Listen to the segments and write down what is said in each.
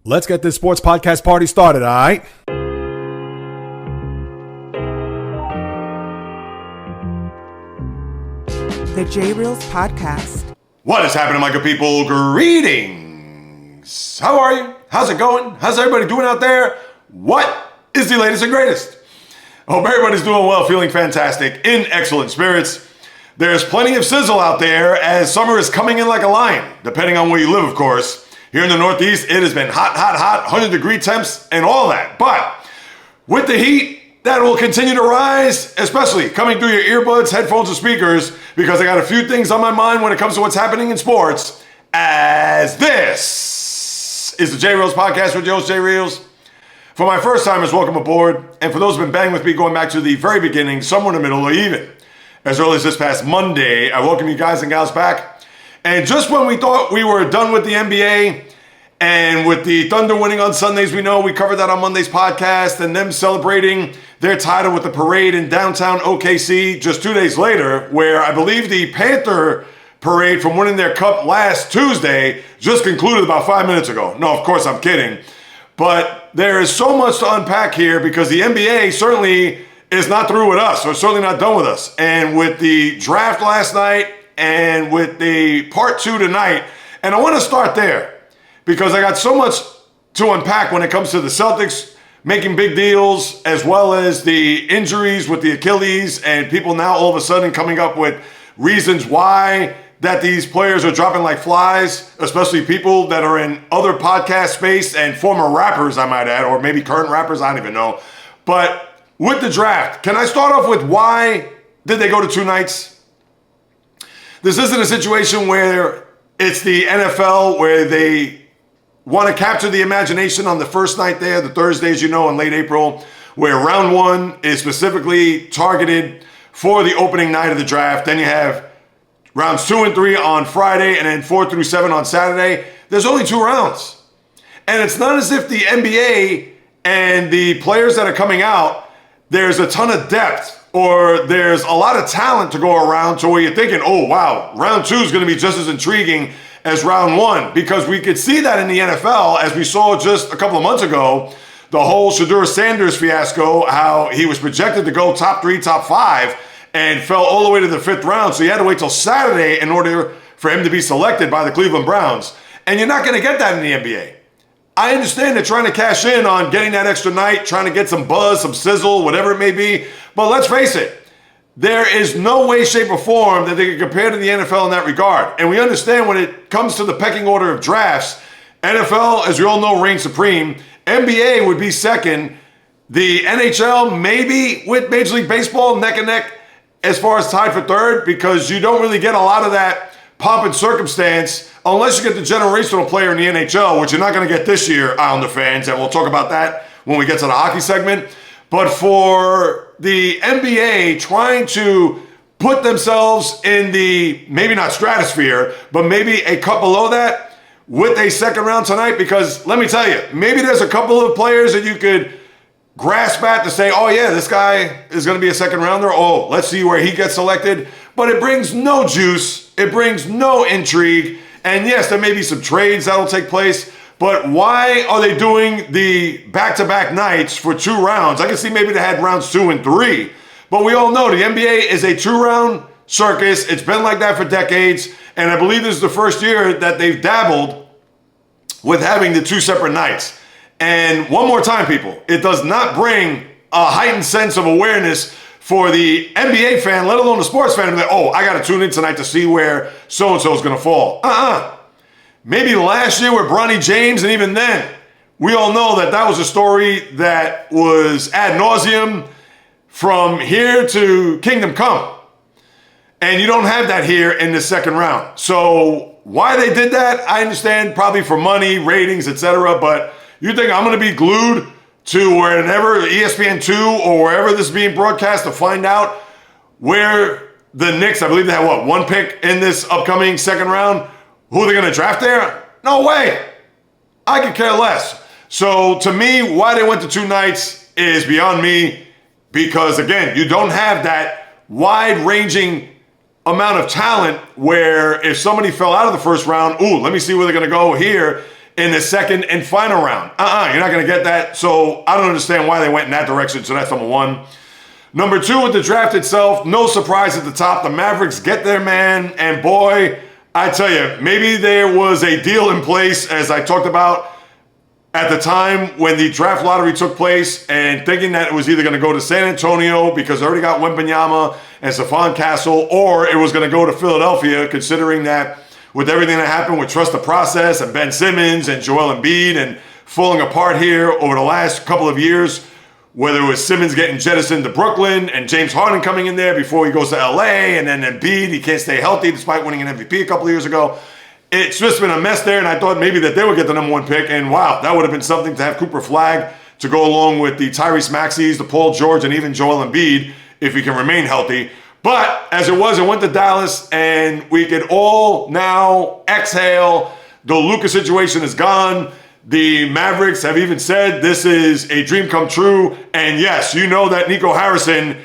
Let's get this sports podcast party started, all right? The JAYREELZ podcast. What is happening, my good people? Greetings. How are you? How's it going? How's everybody doing out there? What is the latest and greatest? I hope everybody's doing well, feeling fantastic, in excellent spirits. There's plenty of sizzle out there as summer is coming in like a lion, depending on where you live, of course. Here in the Northeast, it has been hot, 100-degree temps and all that. But with the heat, that will continue to rise, especially coming through your earbuds, headphones, and speakers, because I got a few things on my mind when it comes to what's happening in sports, as this is the JAYREELZ podcast with your host, JAYREELZ. For my first timers, welcome aboard. And for those who've been banging with me going back to the very beginning, somewhere in the middle, or even as early as this past Monday, I welcome you guys and gals back. And just when we thought we were done with the NBA, and with the Thunder winning on Sundays, we covered that on Monday's podcast, and them celebrating their title with the parade in downtown OKC just 2 days later, where I believe the Panther parade from winning their cup last Tuesday just concluded about 5 minutes ago. No, of course, I'm kidding. But there is so much to unpack here because the NBA certainly is not through with us, or certainly not done with us. And with the draft last night and with the part two tonight, and I want to start there because I got so much to unpack when it comes to the Celtics making big deals, as well as the injuries with the Achilles, and people now all of a sudden coming up with reasons why that these players are dropping like flies, especially people that are in other podcast space and former rappers, I might add, or maybe current rappers, I don't even know. But with the draft, can I start off with why did they go to 2 nights? This isn't a situation where it's the NFL where they want to capture the imagination on the first night there, the Thursdays, in late April, where round one is specifically targeted for the opening night of the draft. Then you have rounds 2 and 3 on Friday, and then 4 through 7 on Saturday. There's only 2 rounds. And it's not as if the NBA and the players that are coming out, there's a ton of depth or there's a lot of talent to go around to where you're thinking, oh, wow, round 2 is going to be just as intriguing as round 1, because we could see that in the NFL, as we saw just a couple of months ago, the whole Shedeur Sanders fiasco, how he was projected to go top 3, top 5, and fell all the way to the 5th round. So you had to wait till Saturday in order for him to be selected by the Cleveland Browns. And you're not going to get that in the NBA. I understand they're trying to cash in on getting that extra night, trying to get some buzz, some sizzle, whatever it may be. But let's face it, there is no way, shape, or form that they can compare to the NFL in that regard. And we understand when it comes to the pecking order of drafts, NFL, as we all know, reigns supreme. NBA would be second. The NHL, maybe with Major League Baseball, neck and neck as far as tied for third, because you don't really get a lot of that pomp and circumstance unless you get the generational player in the NHL, which you're not going to get this year, Islander fans, and we'll talk about that when we get to the hockey segment. But for the NBA trying to put themselves in the, maybe not stratosphere, but maybe a cut below that with a second round tonight, because let me tell you, maybe there's a couple of players that you could grasp at to say, oh yeah, this guy is going to be a second rounder. Oh, let's see where he gets selected. But it brings no juice. It brings no intrigue. And yes, there may be some trades that'll take place, but why are they doing the back-to-back nights for 2 rounds? I can see maybe they had rounds 2 and 3, but we all know the NBA is a 2-round circus. It's been like that for decades, and I believe this is the first year that they've dabbled with having the 2 separate nights. And one more time, people, it does not bring a heightened sense of awareness for the NBA fan, let alone the sports fan, to be like, oh, I got to tune in tonight to see where so-and-so is going to fall. Maybe last year with Bronny James, and even then, we all know that that was a story that was ad nauseum from here to kingdom come. And you don't have that here in the second round. So why they did that, I understand, probably for money, ratings, etc. But you think I'm going to be glued to wherever, ESPN2 or wherever this is being broadcast, to find out where the Knicks, I believe they have, 1 pick in this upcoming second round, who they're going to draft there? No way. I could care less. So to me, why they went to 2 nights is beyond me, because again, you don't have that wide-ranging amount of talent where if somebody fell out of the first round, ooh, let me see where they're going to go here in the second and final round. You're not going to get that. So I don't understand why they went in that direction. So that's number one. Number two, with the draft itself, no surprise at the top. The Mavericks get their man. And boy, I tell you, maybe there was a deal in place, as I talked about at the time when the draft lottery took place, and thinking that it was either going to go to San Antonio because they already got Wembanyama and Stephon Castle, or it was going to go to Philadelphia, considering that with everything that happened with Trust the Process and Ben Simmons and Joel Embiid and falling apart here over the last couple of years, whether it was Simmons getting jettisoned to Brooklyn and James Harden coming in there before he goes to LA, and then Embiid, he can't stay healthy despite winning an MVP a couple of years ago. It's just been a mess there, and I thought maybe that they would get the number one pick, and wow, that would have been something to have Cooper Flagg to go along with the Tyrese Maxeys, the Paul George, and even Joel Embiid, if he can remain healthy. But as it was, it went to Dallas, and we could all now exhale. The Luka situation is gone. The Mavericks have even said this is a dream come true. And yes, you know that Nico Harrison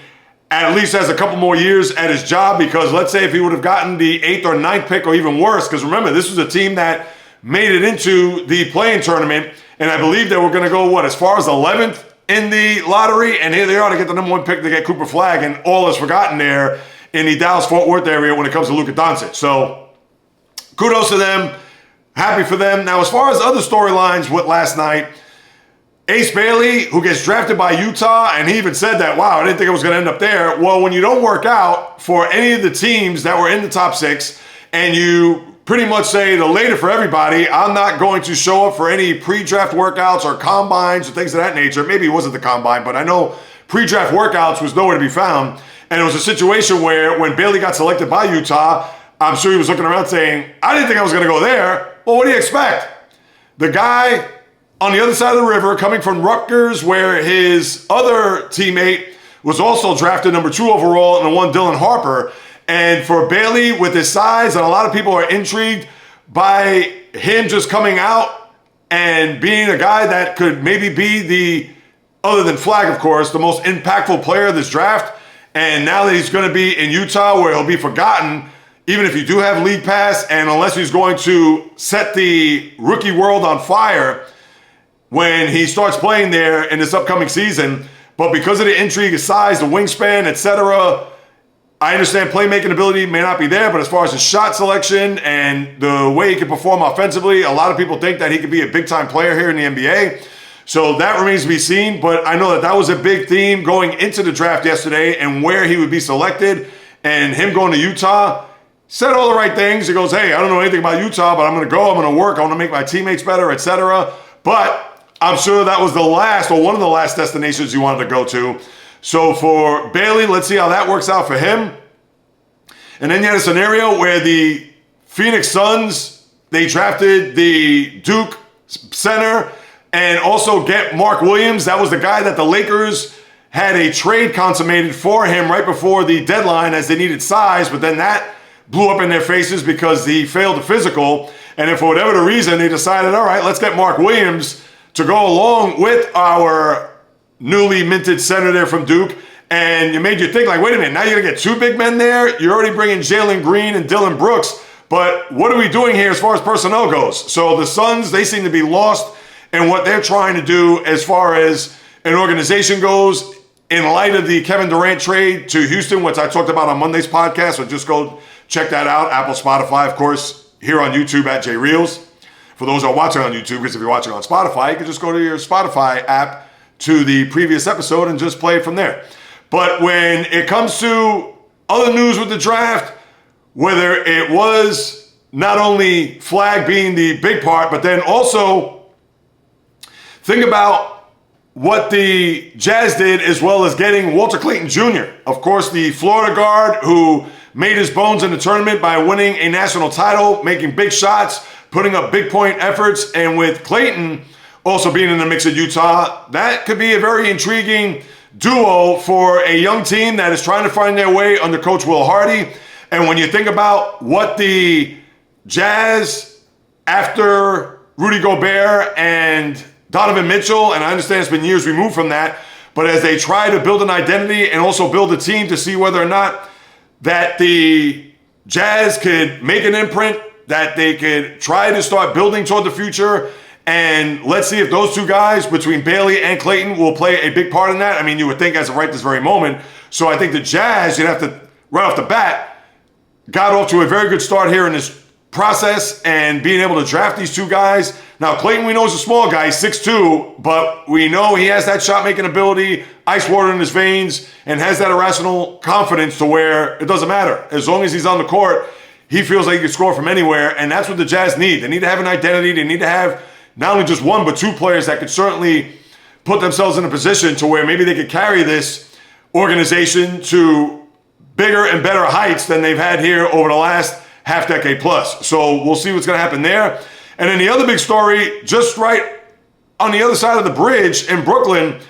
at least has a couple more years at his job, because let's say if he would have gotten the 8th or 9th pick, or even worse, because remember, this was a team that made it into the play-in tournament, and I believe they were going to go, as far as 11th in the lottery, and here they are to get the number one pick to get Cooper Flagg, and all is forgotten there in the Dallas-Fort Worth area when it comes to Luka Doncic. So kudos to them. Happy for them. Now, as far as other storylines with last night, Ace Bailey, who gets drafted by Utah, and he even said that, wow, I didn't think it was going to end up there. Well, when you don't work out for any of the teams that were in the top 6, and you pretty much say the later for everybody, I'm not going to show up for any pre-draft workouts or combines or things of that nature. Maybe it wasn't the combine, but I know pre-draft workouts was nowhere to be found. And it was a situation where when Bailey got selected by Utah, I'm sure he was looking around saying, I didn't think I was going to go there. Well, what do you expect? The guy on the other side of the river, coming from Rutgers, where his other teammate was also drafted number 2 overall, and the one Dylan Harper. And for Bailey, with his size, and a lot of people are intrigued by him just coming out and being a guy that could maybe be the, other than Flagg, of course, the most impactful player of this draft. And now that he's going to be in Utah, where he'll be forgotten, even if you do have league pass, and unless he's going to set the rookie world on fire when he starts playing there in this upcoming season. But because of the intrigue, his size, the wingspan, etc., I understand playmaking ability may not be there, but as far as his shot selection and the way he can perform offensively, a lot of people think that he could be a big-time player here in the NBA. So that remains to be seen, but I know that that was a big theme going into the draft yesterday, and where he would be selected, and him going to Utah. Said all the right things. He goes, hey, I don't know anything about Utah, but I'm going to go, I'm going to work, I want to make my teammates better, etc. But I'm sure that was the last, or one of the last destinations you wanted to go to. So for Bailey, let's see how that works out for him. And then you had a scenario where the Phoenix Suns, they drafted the Duke center and also get Mark Williams. That was the guy that the Lakers had a trade consummated for him right before the deadline, as they needed size, but then that blew up in their faces because he failed the physical. And then for whatever the reason, they decided, all right, let's get Mark Williams to go along with our newly minted center there from Duke. And it made you think, like, wait a minute, now you're going to get 2 big men there? You're already bringing Jalen Green and Dylan Brooks. But what are we doing here as far as personnel goes? So the Suns, they seem to be lost in what they're trying to do as far as an organization goes, in light of the Kevin Durant trade to Houston, which I talked about on Monday's podcast. So just go check that out. Apple, Spotify, of course, here on YouTube at JAYREELZ. For those who are watching on YouTube, because if you're watching on Spotify, you can just go to your Spotify app to the previous episode and just play it from there. But when it comes to other news with the draft, whether it was not only Flagg being the big part, but then also think about what the Jazz did, as well as getting Walter Clayton Jr., of course, the Florida guard who made his bones in the tournament by winning a national title, making big shots, putting up big point efforts. And with Clayton also being in the mix at Utah, that could be a very intriguing duo for a young team that is trying to find their way under Coach Will Hardy. And when you think about what the Jazz, after Rudy Gobert and Donovan Mitchell, and I understand it's been years removed from that, but as they try to build an identity and also build a team to see whether or not that the Jazz could make an imprint that they could try to start building toward the future. And let's see if those two guys, between Bailey and Clayton, will play a big part in that. I mean, you would think as of right this very moment. So I think the Jazz, you'd have to, right off the bat, got off to a very good start here in this process and being able to draft these two guys. Now, Clayton, we know, is a small guy, 6'2", but we know he has that shot-making ability, ice water in his veins, and has that irrational confidence to where it doesn't matter. As long as he's on the court, he feels like he can score from anywhere, and that's what the Jazz need. They need to have an identity. They need to have not only just one, but two players that could certainly put themselves in a position to where maybe they could carry this organization to bigger and better heights than they've had here over the last half decade plus. So we'll see what's going to happen there. And then the other big story, just right on the other side of the bridge in Brooklyn,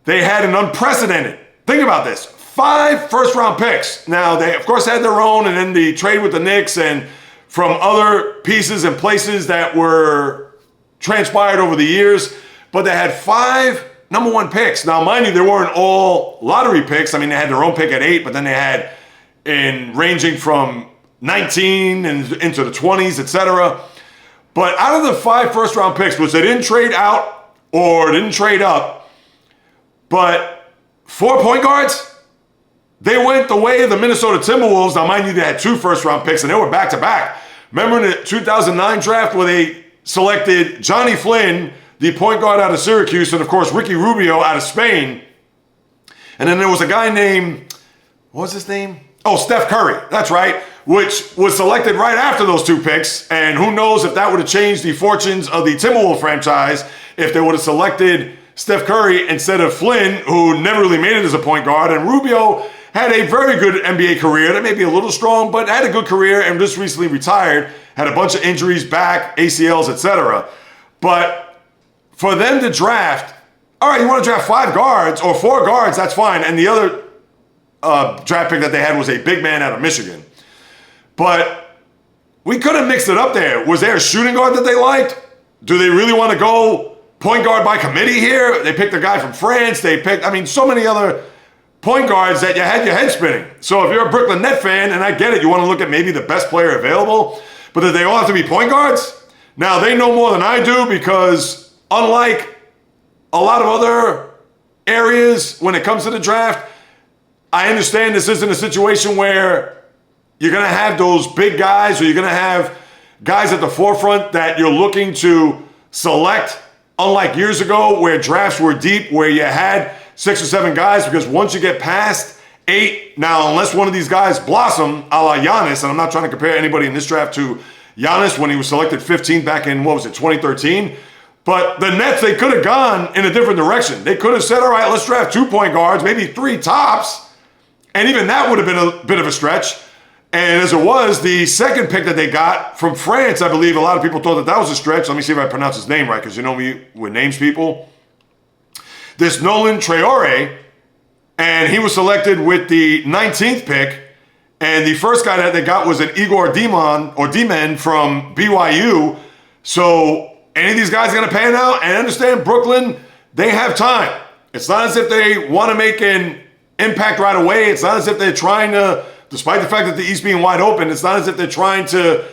they had an unprecedented, think about this, 5 first-round picks. Now, they, of course, had their own, and then the trade with the Knicks and from other pieces and places that were transpired over the years, but they had 5 number 1 picks. Now, mind you, they weren't all lottery picks. I mean, they had their own pick at 8, but then they had in ranging from 19 and into the 20s, etc. But out of the 5 first-round picks, which they didn't trade out or didn't trade up, but 4 point guards, they went the way of the Minnesota Timberwolves. Now, mind you, they had 2 first-round picks, and they were back-to-back. Remember in the 2009 draft where they selected Johnny Flynn, the point guard out of Syracuse, and, of course, Ricky Rubio out of Spain. And then there was a guy named, what was his name? Oh, Steph Curry. That's right. Which was selected right after those 2 picks. And who knows if that would have changed the fortunes of the Timberwolves franchise if they would have selected Steph Curry instead of Flynn, who never really made it as a point guard. And Rubio had a very good NBA career. That may be a little strong, but had a good career and just recently retired. Had a bunch of injuries, back, ACLs, etc. But for them to draft, all right, you want to draft 5 guards or 4 guards, that's fine. And the other draft pick that they had was a big man out of Michigan. But we could have mixed it up there. Was there a shooting guard that they liked? Do they really want to go point guard by committee here? They picked a guy from France. They picked, I mean, so many other point guards that you had your head spinning. So if you're a Brooklyn Net fan, and I get it, you want to look at maybe the best player available, but do they all have to be point guards? Now, they know more than I do because unlike a lot of other areas when it comes to the draft, I understand this isn't a situation where you're going to have those big guys or you're going to have guys at the forefront that you're looking to select, unlike years ago where drafts were deep, where you had 6 or 7 guys, because once you get past 8, now unless one of these guys blossom a la Giannis, and I'm not trying to compare anybody in this draft to Giannis when he was selected 15th back in, 2013, but the Nets, they could have gone in a different direction. They could have said, all right, let's draft 2 point guards, maybe 3 tops, and even that would have been a bit of a stretch. And as it was, the second pick that they got from France, I believe a lot of people thought that was a stretch. Let me see if I pronounce his name right, because you know me with names, people. This Nolan Traore, and he was selected with the 19th pick. And the first guy that they got was an Igor Demon from BYU. So any of these guys are going to pan out? And understand, Brooklyn, they have time. It's not as if they want to make an impact right away. It's not as if they're trying to, despite the fact that the East being wide open, it's not as if they're trying to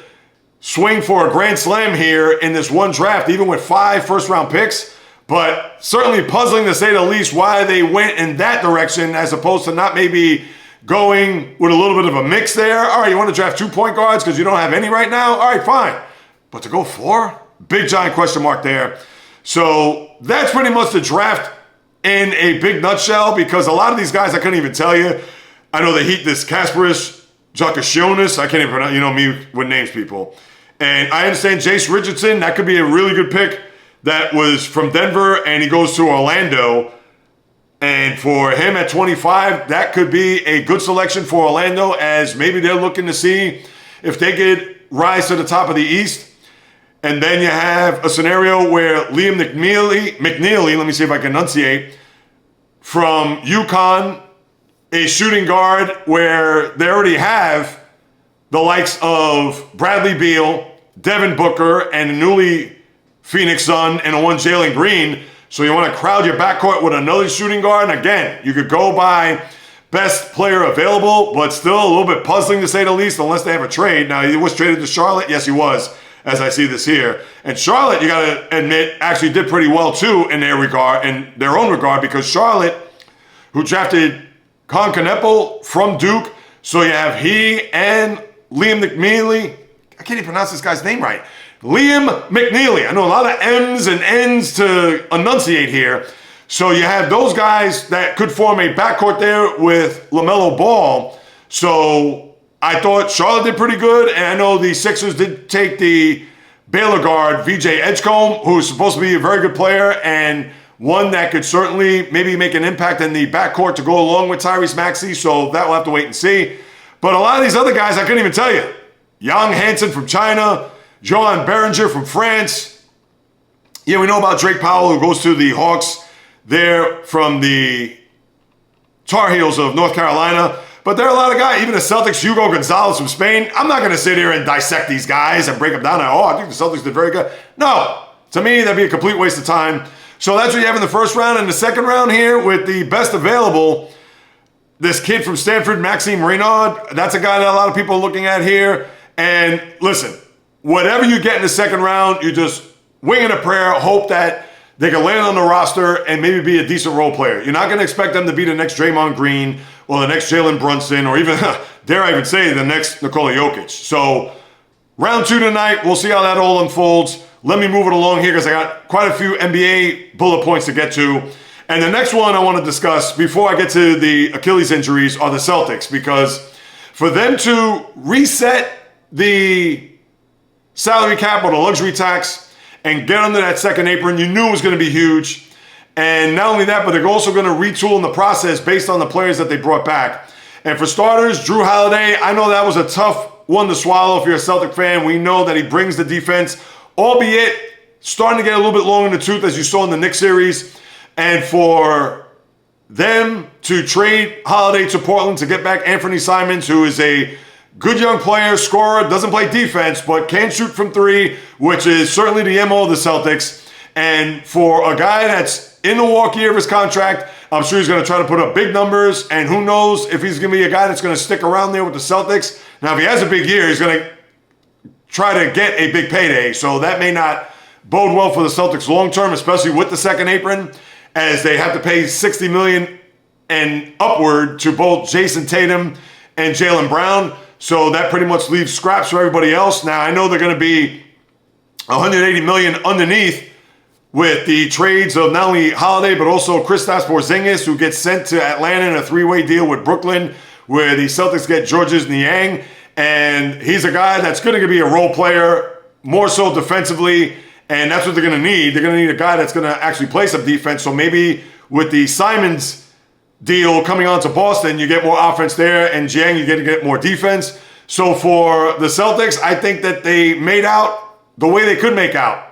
swing for a grand slam here in this one draft, even with 5 first-round picks. But certainly puzzling, to say the least, why they went in that direction as opposed to not maybe going with a little bit of a mix there. All right, you want to draft 2 point guards because you don't have any right now? All right, fine. But to go 4? Big giant question mark there. So that's pretty much the draft in a big nutshell, because a lot of these guys I couldn't even tell you. I know the Heat, this Kasparis, Jakashionis, I can't even pronounce, you know me with names, people. And I understand Jace Richardson, that could be a really good pick. That was from Denver, and he goes to Orlando. And for him at 25, that could be a good selection for Orlando, as maybe they're looking to see if they could rise to the top of the East. And then you have a scenario where Liam McNeely, let me see if I can enunciate, from UConn, a shooting guard where they already have the likes of Bradley Beal, Devin Booker, and the newly Phoenix Sun, and the one Jalen Green. So you want to crowd your backcourt with another shooting guard. And again, you could go by best player available, but still a little bit puzzling to say the least, unless they have a trade. Now, he was traded to Charlotte. Yes, he was, as I see this here. And Charlotte, you got to admit, actually did pretty well, too, in their own regard, because Charlotte, who drafted Con Canepo from Duke, so you have he and Liam McNeely. I can't even pronounce this guy's name right. Liam McNeely. I know a lot of M's and N's to enunciate here. So you have those guys that could form a backcourt there with LaMelo Ball. So I thought Charlotte did pretty good. And I know the Sixers did take the Baylor guard, VJ Edgecombe, who's supposed to be a very good player and one that could certainly maybe make an impact in the backcourt to go along with Tyrese Maxey. So that we'll have to wait and see. But a lot of these other guys, I couldn't even tell you. Yang Hansen from China, Johan Berenger from France. Yeah, we know about Drake Powell, who goes to the Hawks. They're from the Tar Heels of North Carolina. But there are a lot of guys, even the Celtics, Hugo Gonzalez from Spain. I'm not going to sit here and dissect these guys and break them down. I think the Celtics did very good. No, to me, that'd be a complete waste of time. So that's what you have in the first round. And the second round here with the best available, this kid from Stanford, Maxime Renaud. That's a guy that a lot of people are looking at here. And listen, whatever you get in the second round, you just wing in a prayer, hope that they can land on the roster and maybe be a decent role player. You're not going to expect them to be the next Draymond Green or the next Jalen Brunson or even, dare I even say, the next Nikola Jokic. So round 2 tonight, we'll see how that all unfolds. Let me move it along here because I got quite a few NBA bullet points to get to. And the next one I want to discuss before I get to the Achilles injuries are the Celtics, because for them to reset the salary cap or the luxury tax and get under that second apron, you knew it was going to be huge. And not only that, but they're also going to retool in the process based on the players that they brought back. And for starters, Jrue Holiday, I know that was a tough one to swallow if you're a Celtic fan. We know that he brings the defense, albeit starting to get a little bit long in the tooth, as you saw in the Knicks series. And for them to trade Holiday to Portland to get back Anthony Simons, who is a good young player, scorer, doesn't play defense, but can shoot from three, which is certainly the MO of the Celtics. And for a guy that's in the walk year of his contract, I'm sure he's going to try to put up big numbers. And who knows if he's going to be a guy that's going to stick around there with the Celtics. Now, if he has a big year, he's going to try to get a big payday. So that may not bode well for the Celtics long term, especially with the second apron, as they have to pay $60 million and upward to both Jason Tatum and Jaylen Brown. So that pretty much leaves scraps for everybody else. Now, I know they're going to be $180 million underneath with the trades of not only Holiday, but also Kristaps Porzingis, who gets sent to Atlanta in a three-way deal with Brooklyn, where the Celtics get Georges Niang. And he's a guy that's going to be a role player, more so defensively, and that's what they're going to need. They're going to need a guy that's going to actually play some defense. So maybe with the Simons deal coming on to Boston, you get more offense there, and Jiang, you get more defense. So for the Celtics, I think that they made out the way they could make out.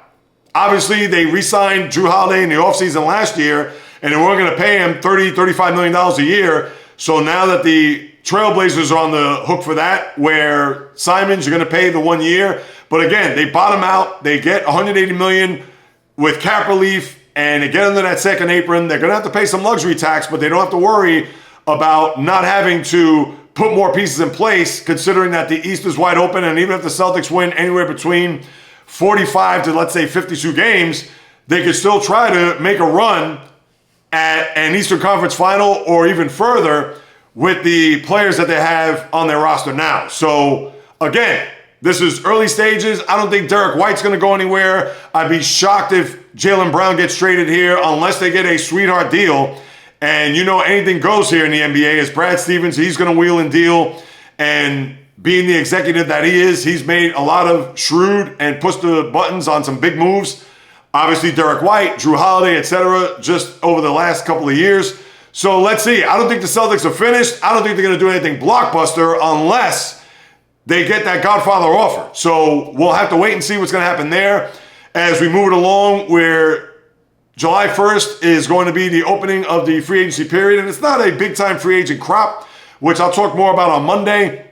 Obviously, they re-signed Jrue Holiday in the offseason last year, and they weren't going to pay him $35 million a year. So now that the Trailblazers are on the hook for that, where Simons, you're going to pay the 1 year. But again, they bottom out. They get $180 million with cap relief, and they get under that second apron. They're going to have to pay some luxury tax, but they don't have to worry about not having to put more pieces in place, considering that the East is wide open. And even if the Celtics win anywhere between 45 to, let's say, 52 games, they could still try to make a run at an Eastern Conference final or even further with the players that they have on their roster now. So, again, this is early stages. I don't think Derek White's going to go anywhere. I'd be shocked if Jaylen Brown gets traded here unless they get a sweetheart deal. And you know anything goes here in the NBA. As Brad Stevens, he's going to wheel and deal. And being the executive that he is, he's made a lot of shrewd and pushed the buttons on some big moves. Obviously, Derek White, Jrue Holiday, etc., just over the last couple of years. So let's see. I don't think the Celtics are finished. I don't think they're going to do anything blockbuster unless they get that Godfather offer. So we'll have to wait and see what's going to happen there as we move it along, where July 1st is going to be the opening of the free agency period. And it's not a big-time free agent crop, which I'll talk more about on Monday.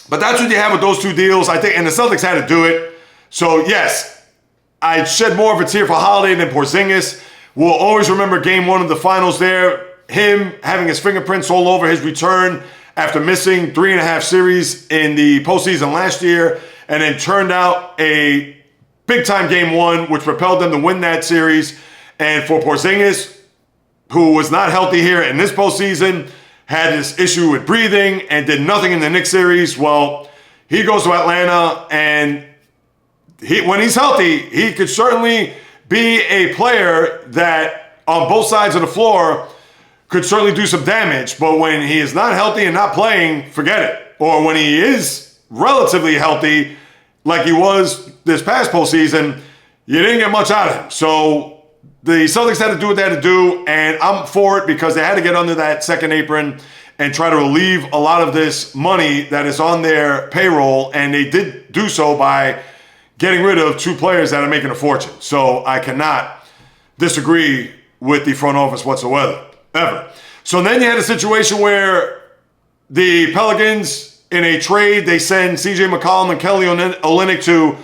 But that's what you have with those two deals, I think. And the Celtics had to do it. So, yes, I'd shed more of a tear for Holiday than Porzingis. We'll always remember game one of the finals there. him having his fingerprints all over his return after missing 3.5 series in the postseason last year, and then turned out a big-time Game 1, which propelled them to win that series. And for Porzingis, who was not healthy here in this postseason, had this issue with breathing and did nothing in the Knicks series, well, he goes to Atlanta, and when he's healthy, he could certainly be a player that on both sides of the floor could certainly do some damage. But when he is not healthy and not playing, forget it. Or when he is relatively healthy, like he was this past postseason, you didn't get much out of him. So the Celtics had to do what they had to do, and I'm for it because they had to get under that second apron and try to relieve a lot of this money that is on their payroll, and they did do so by getting rid of 2 players that are making a fortune. So I cannot disagree with the front office whatsoever, ever. So then you had a situation where the Pelicans, in a trade, they send CJ McCollum and Kelly Olynyk to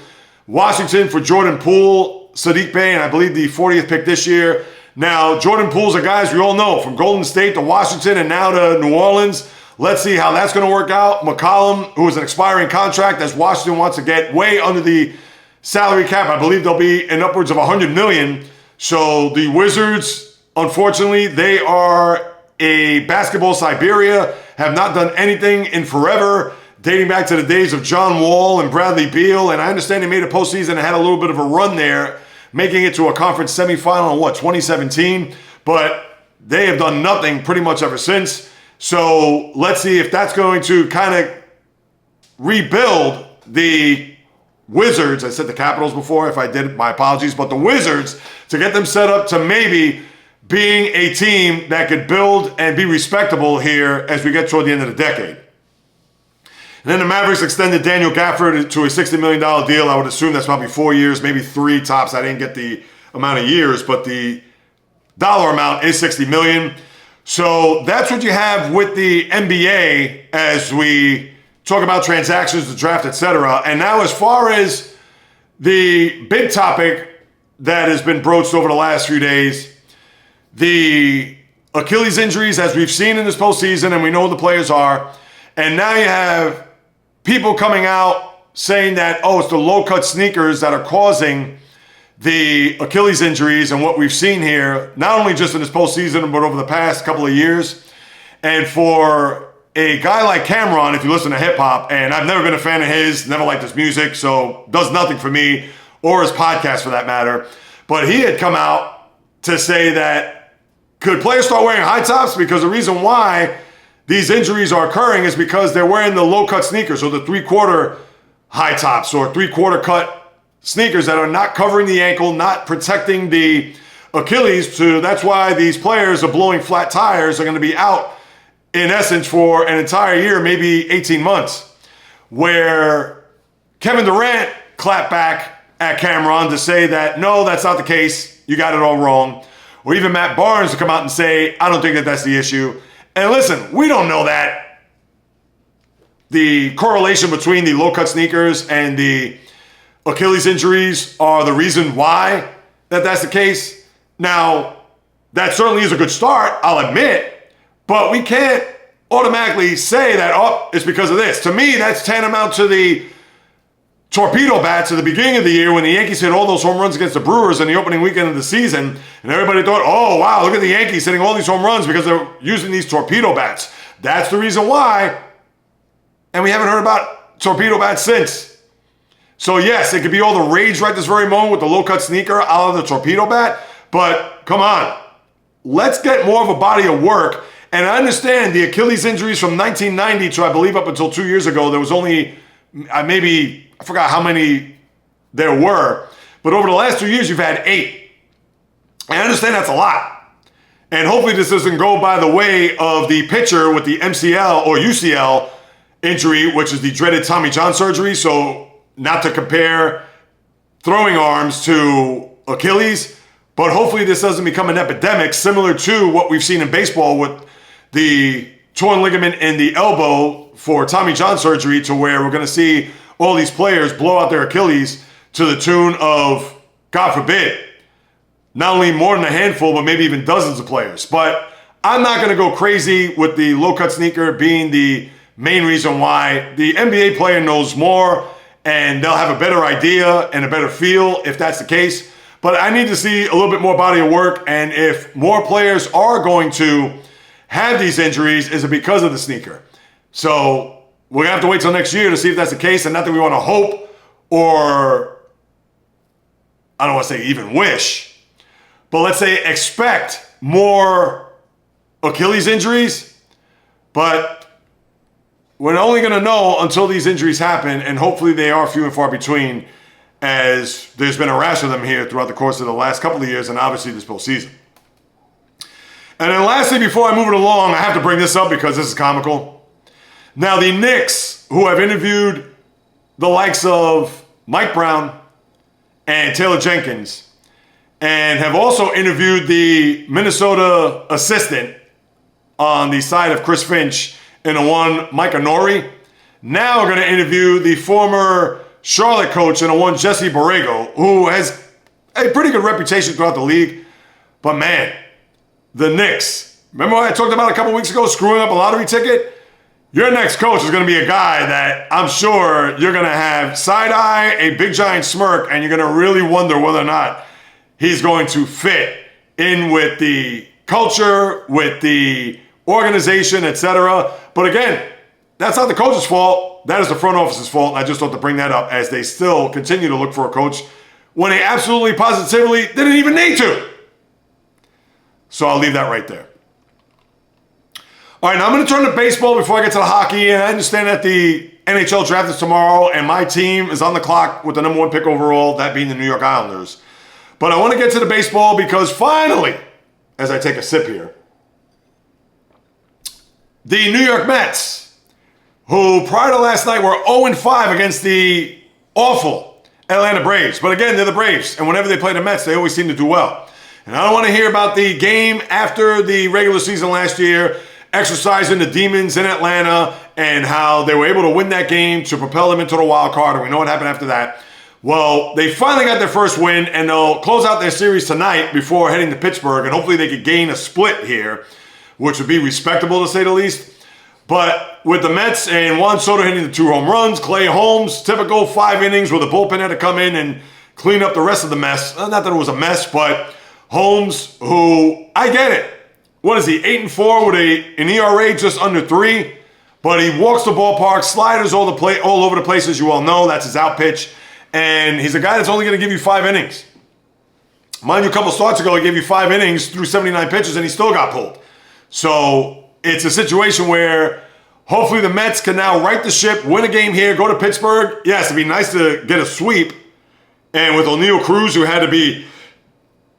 Washington for Jordan Poole, Sadiq Bey, and I believe the 40th pick this year. Now, Jordan Poole's a guy, as we all know, from Golden State to Washington and now to New Orleans. Let's see how that's going to work out. McCollum, who is an expiring contract, as Washington wants to get way under the salary cap. I believe they'll be in upwards of $100 million. So the Wizards, unfortunately, they are a basketball Siberia, have not done anything in forever, dating back to the days of John Wall and Bradley Beal. And I understand they made a postseason and had a little bit of a run there, making it to a conference semifinal in 2017? But they have done nothing pretty much ever since. So let's see if that's going to kind of rebuild the Wizards. I said the Capitals before. If I did, my apologies. But the Wizards, to get them set up to maybe being a team that could build and be respectable here as we get toward the end of the decade. And then the Mavericks extended Daniel Gafford to a $60 million deal. I would assume that's probably 4 years, maybe 3 tops. I didn't get the amount of years, but the dollar amount is $60 million. So that's what you have with the NBA as we talk about transactions, the draft, etc. And now as far as the big topic that has been broached over the last few days, the Achilles injuries, as we've seen in this postseason, and we know the players are. And now you have people coming out saying that, oh, it's the low-cut sneakers that are causing the Achilles injuries and what we've seen here, not only just in this postseason, but over the past couple of years. And for a guy like Cameron, if you listen to hip-hop, and I've never been a fan of his, never liked his music, so does nothing for me, or his podcast for that matter. But he had come out to say that could players start wearing high tops? Because the reason why these injuries are occurring is because they're wearing the low-cut sneakers or the 3/4 high tops or 3/4 cut sneakers that are not covering the ankle, not protecting the Achilles. So that's why these players are blowing flat tires, are going to be out, in essence, for an entire year, maybe 18 months. Where Kevin Durant clapped back at Cameron to say that, no, that's not the case. You got it all wrong. Or even Matt Barnes to come out and say, I don't think that that's the issue. And listen, we don't know that the correlation between the low-cut sneakers and the Achilles injuries are the reason why that's the case. Now, that certainly is a good start, I'll admit, but we can't automatically say that, oh, it's because of this. To me, that's tantamount to the torpedo bats at the beginning of the year when the Yankees hit all those home runs against the Brewers in the opening weekend of the season. And everybody thought, oh, wow, look at the Yankees hitting all these home runs because they're using these torpedo bats. That's the reason why. And we haven't heard about torpedo bats since. So yes, it could be all the rage right this very moment with the low-cut sneaker out of the torpedo bat. But come on, let's get more of a body of work. And I understand the Achilles injuries from 1990 to I believe up until 2 years ago, there was only I forgot how many there were, but over the last 2 years, you've had 8. And I understand that's a lot. And hopefully this doesn't go by the way of the pitcher with the MCL or UCL injury, which is the dreaded Tommy John surgery. So not to compare throwing arms to Achilles, but hopefully this doesn't become an epidemic similar to what we've seen in baseball with the torn ligament in the elbow for Tommy John surgery, to where we're going to see all these players blow out their Achilles to the tune of, God forbid, not only more than a handful, but maybe even dozens of players. But I'm not going to go crazy with the low-cut sneaker being the main reason why. The NBA player knows more, and they'll have a better idea and a better feel if that's the case. But I need to see a little bit more body of work, and if more players are going to have these injuries, is it because of the sneaker? So we're going to have to wait till next year to see if that's the case, and not that we want to hope or, I don't want to say even wish, but let's say expect more Achilles injuries. But we're only going to know until these injuries happen, and hopefully they are few and far between, as there's been a rash of them here throughout the course of the last couple of years and obviously this postseason. And then lastly, before I move it along, I have to bring this up because this is comical. Now, the Knicks, who have interviewed the likes of Mike Brown and Taylor Jenkins, and have also interviewed the Minnesota assistant on the side of Chris Finch and the one Mike Honori, now are going to interview the former Charlotte coach and the one Jesse Borrego, who has a pretty good reputation throughout the league. But man, the Knicks, remember what I talked about a couple weeks ago, screwing up a lottery ticket? Your next coach is going to be a guy that I'm sure you're going to have side-eye, a big giant smirk, and you're going to really wonder whether or not he's going to fit in with the culture, with the organization, etc. But again, that's not the coach's fault. That is the front office's fault. And I just thought to bring that up as they still continue to look for a coach when they absolutely positively didn't even need to. So I'll leave that right there. All right, now I'm going to turn to baseball before I get to the hockey. And I understand that the NHL Draft is tomorrow, and my team is on the clock with the number 1 pick overall, that being the New York Islanders. But I want to get to the baseball because finally, as I take a sip here, the New York Mets, who prior to last night were 0-5 against the awful Atlanta Braves. But again, they're the Braves, and whenever they play the Mets, they always seem to do well. And I don't want to hear about the game after the regular season last year, exercising the demons in Atlanta and how they were able to win that game to propel them into the wild card, and we know what happened after that. Well, they finally got their first win, and they'll close out their series tonight before heading to Pittsburgh, and hopefully they could gain a split here, which would be respectable to say the least. But with the Mets and Juan Soto hitting the 2 home runs, Clay Holmes, typical 5 innings where the bullpen had to come in and clean up the rest of the mess. Not that it was a mess, but Holmes, who, I get it. What is he, 8-4 with an ERA just under 3? But he walks the ballpark, sliders all over the place, as you all know. That's his out pitch. And he's a guy that's only going to give you 5 innings. Mind you, a couple starts ago, he gave you 5 innings through 79 pitches, and he still got pulled. So it's a situation where hopefully the Mets can now right the ship, win a game here, go to Pittsburgh. Yes, it'd be nice to get a sweep. And with O'Neal Cruz, who had to be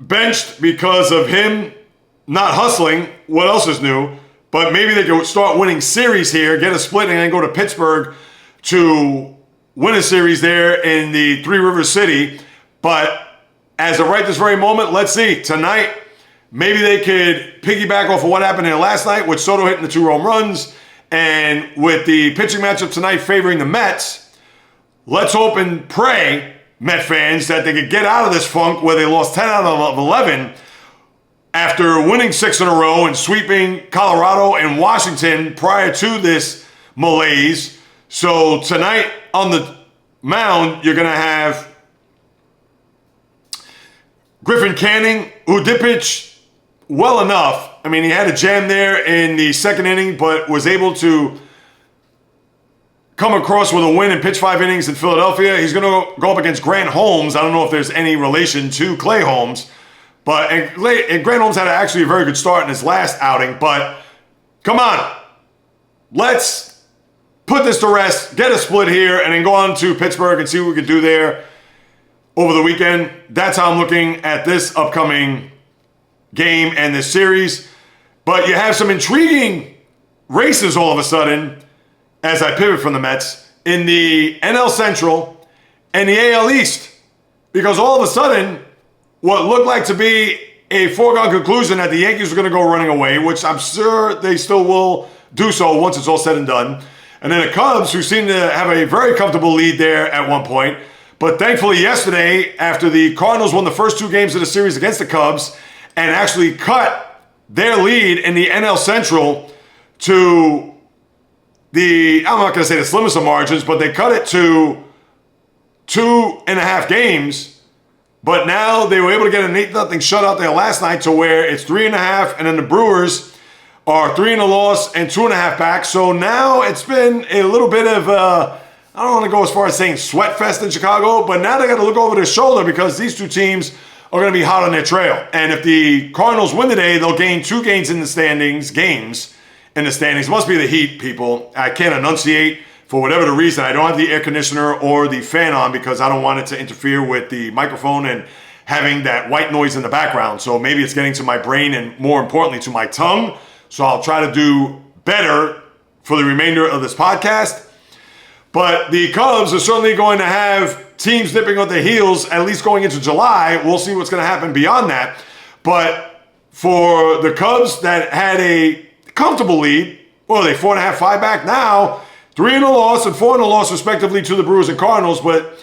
benched because of him not hustling, what else is new? But maybe they could start winning series here, get a split, and then go to Pittsburgh to win a series there in the Three Rivers City. But as of right this very moment, let's see. Tonight, maybe they could piggyback off of what happened here last night with Soto hitting the 2 home runs. And with the pitching matchup tonight favoring the Mets, let's hope and pray, Met fans, that they could get out of this funk where they lost 10 out of 11 after winning 6 in a row and sweeping Colorado and Washington prior to this malaise. So tonight on the mound, you're going to have Griffin Canning, who did pitch well enough. I mean, he had a jam there in the second inning, but was able to come across with a win and pitch 5 innings in Philadelphia. He's going to go up against Grant Holmes. I don't know if there's any relation to Clay Holmes, but and Grant Holmes had actually a very good start in his last outing. But come on, let's put this to rest, get a split here, and then go on to Pittsburgh and see what we can do there over the weekend. That's how I'm looking at this upcoming game and this series. But you have some intriguing races all of a sudden as I pivot from the Mets in the NL Central and the AL East. Because all of a sudden, what looked like to be a foregone conclusion that the Yankees were going to go running away, which I'm sure they still will do so once it's all said and done. And then the Cubs, who seem to have a very comfortable lead there at one point. But thankfully yesterday, after the Cardinals won the first 2 games of the series against the Cubs and actually cut their lead in the NL Central to I'm not going to say the slimmest of margins, but they cut it to 2.5 games. But now they were able to get an 8-0 shutout there last night to where it's 3.5, and then the Brewers are 3 in a loss and 2.5 back. So now it's been a little bit of I don't want to go as far as saying sweat fest in Chicago, but now they got to look over their shoulder because these two teams are going to be hot on their trail. And if the Cardinals win today, they'll gain 2 games in the standings. It must be the heat, people. I can't enunciate for whatever the reason. I don't have the air conditioner or the fan on because I don't want it to interfere with the microphone and having that white noise in the background. So maybe it's getting to my brain and more importantly to my tongue. So I'll try to do better for the remainder of this podcast. But the Cubs are certainly going to have teams nipping at their heels, at least going into July. We'll see what's going to happen beyond that. But for the Cubs that had a comfortable lead, well, they 4.5, 5 back now, 3 in a loss and 4 in a loss respectively to the Brewers and Cardinals, but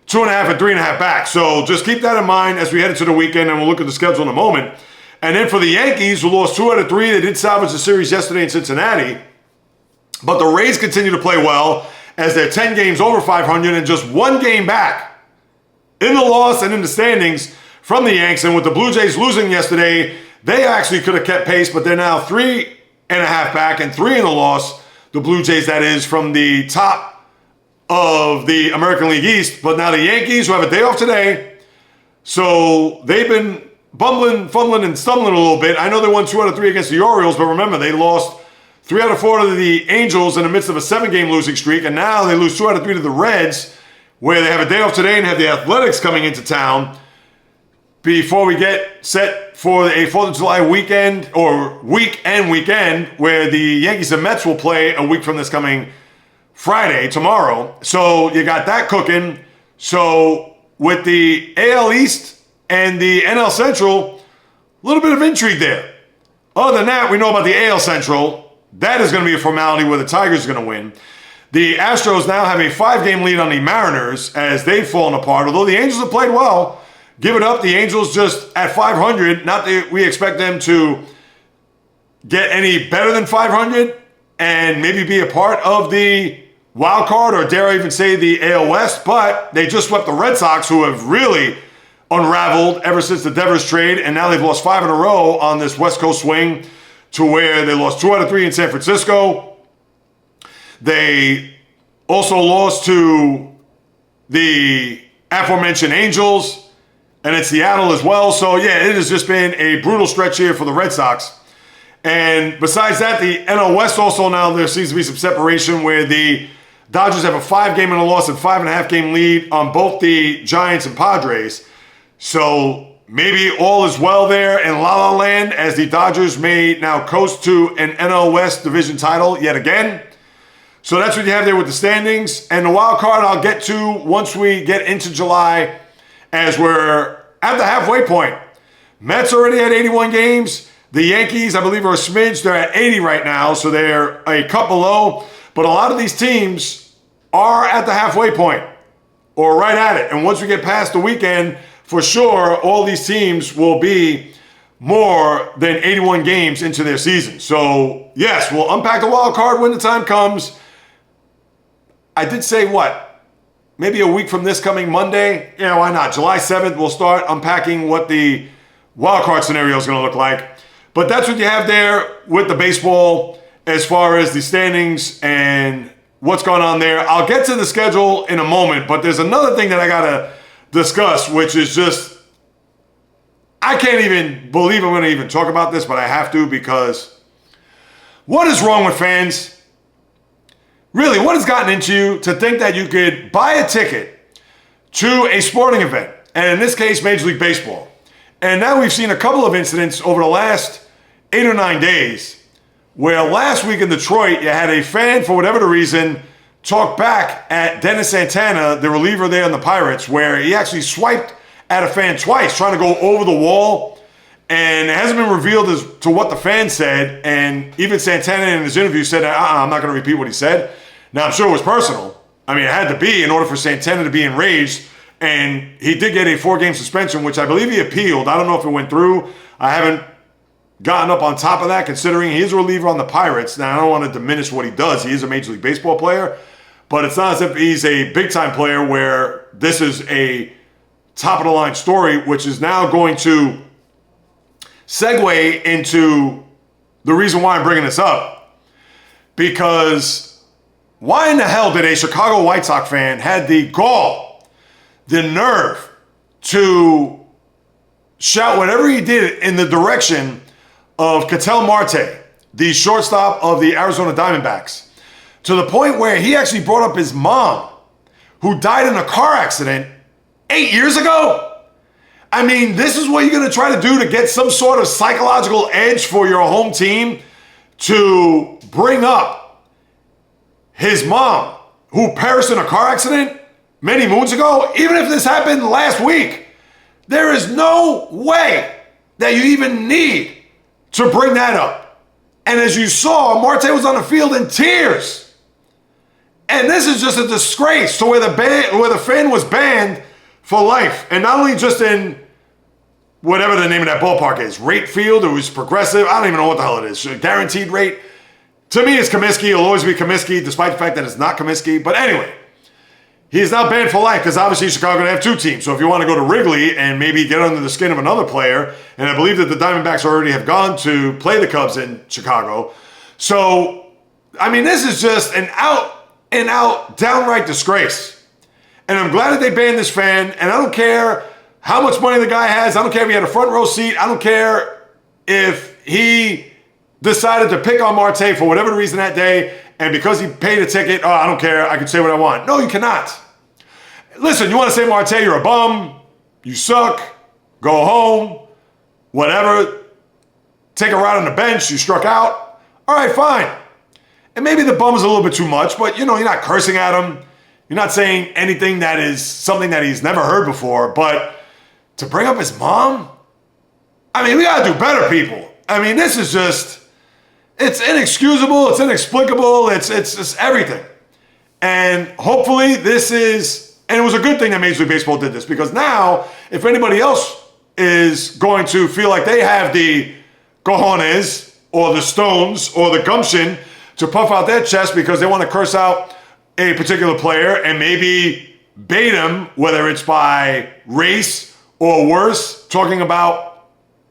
2.5 and 3.5 back. So just keep that in mind as we head into the weekend, and we'll look at the schedule in a moment. And then for the Yankees, who lost 2 out of 3, they did salvage the series yesterday in Cincinnati. But the Rays continue to play well as they're 10 games over 500 and just 1 game back in the loss and in the standings from the Yanks. And with the Blue Jays losing yesterday, they actually could have kept pace, but they're now 3.5 back and 3 in the loss. The Blue Jays, that is, from the top of the American League East. But now the Yankees, who have a day off today, so they've been fumbling and stumbling a little bit. I know they won 2 out of 3 against the Orioles, but remember, they lost 3 out of 4 to the Angels in the midst of a 7-game losing streak, and now they lose 2 out of 3 to the Reds, where they have a day off today and have the Athletics coming into town before we get set for a 4th of July weekend, or weekend, where the Yankees and Mets will play a week from this coming Friday, tomorrow. So you got that cooking. So with the AL East and the NL Central, a little bit of intrigue there. Other than that, we know about the AL Central. That is going to be a formality where the Tigers are going to win. The Astros now have a 5-game lead on the Mariners as they've fallen apart. Although the Angels have played well, give it up. The Angels just at 500. Not that we expect them to get any better than 500 and maybe be a part of the wild card, or dare I even say the AL West, but they just swept the Red Sox, who have really unraveled ever since the Devers trade, and now they've lost 5 in a row on this West Coast swing to where they lost 2 out of 3 in San Francisco. They also lost to the aforementioned Angels and in Seattle as well. So, yeah, it has just been a brutal stretch here for the Red Sox. And besides that, the NL West also now there seems to be some separation where the Dodgers have a 5-game and a loss and 5.5-game lead on both the Giants and Padres. So maybe all is well there in La La Land as the Dodgers may now coast to an NL West division title yet again. So that's what you have there with the standings. And the wild card I'll get to once we get into July as we're at the halfway point. Mets already had 81 games. The Yankees, I believe, are a smidge. They're at 80 right now, so they're a cup below. But a lot of these teams are at the halfway point or right at it. And once we get past the weekend, for sure, all these teams will be more than 81 games into their season. So, yes, we'll unpack the wild card when the time comes. I did say what? Maybe a week from this coming Monday? Yeah, why not? July 7th, we'll start unpacking what the wild card scenario is going to look like. But that's what you have there with the baseball as far as the standings and what's going on there. I'll get to the schedule in a moment, but there's another thing that I got to discuss, which is just, I can't even believe I'm going to even talk about this, but I have to, because what is wrong with fans? Really, what has gotten into you to think that you could buy a ticket to a sporting event, and in this case, Major League Baseball? And now we've seen a couple of incidents over the last 8 or 9 days where last week in Detroit, you had a fan, for whatever the reason, talk back at Dennis Santana, the reliever there in the Pirates, where he actually swiped at a fan twice, trying to go over the wall. And it hasn't been revealed as to what the fan said. And even Santana in his interview said, I'm not going to repeat what he said. Now, I'm sure it was personal. I mean, it had to be in order for Santana to be enraged. And he did get a 4-game suspension, which I believe he appealed. I don't know if it went through. I haven't gotten up on top of that, considering he is a reliever on the Pirates. Now, I don't want to diminish what he does. He is a Major League Baseball player, but it's not as if he's a big-time player where this is a top-of-the-line story, which is now going to segue into the reason why I'm bringing this up. Because why in the hell did a Chicago White Sox fan had the gall, the nerve to shout whatever he did in the direction of Ketel Marte, the shortstop of the Arizona Diamondbacks, to the point where he actually brought up his mom, who died in a car accident 8 years ago? I mean, this is what you're going to try to do to get some sort of psychological edge for your home team, to bring up his mom, who perished in a car accident many moons ago? Even if this happened last week, there is no way that you even need to bring that up. And as you saw, Marte was on the field in tears. And this is just a disgrace to where the fan was banned for life. And not only just in whatever the name of that ballpark is, rate field, it was progressive, I don't even know what the hell it is, guaranteed rate. To me, it's Comiskey. It'll always be Comiskey, despite the fact that it's not Comiskey. But anyway, he is now banned for life because obviously Chicago going to have two teams. So if you want to go to Wrigley and maybe get under the skin of another player, and I believe that the Diamondbacks already have gone to play the Cubs in Chicago. So, I mean, this is just an out-and-out downright disgrace. And I'm glad that they banned this fan, and I don't care how much money the guy has. I don't care if he had a front row seat. I don't care if he decided to pick on Marte for whatever reason that day, and because he paid a ticket, oh, I don't care, I can say what I want. No, you cannot. Listen, you want to say Marte, you're a bum, you suck, go home, whatever, take a ride on the bench, you struck out. All right, fine. And maybe the bum is a little bit too much, but you're not cursing at him. You're not saying anything that is something that he's never heard before, but to bring up his mom? I mean, we got to do better, people. I mean, this is just, it's inexcusable, it's inexplicable, it's just everything. And hopefully this is, and it was a good thing that Major League Baseball did this, because now, if anybody else is going to feel like they have the cojones, or the stones, or the gumption to puff out their chest because they want to curse out a particular player and maybe bait him, whether it's by race or worse, talking about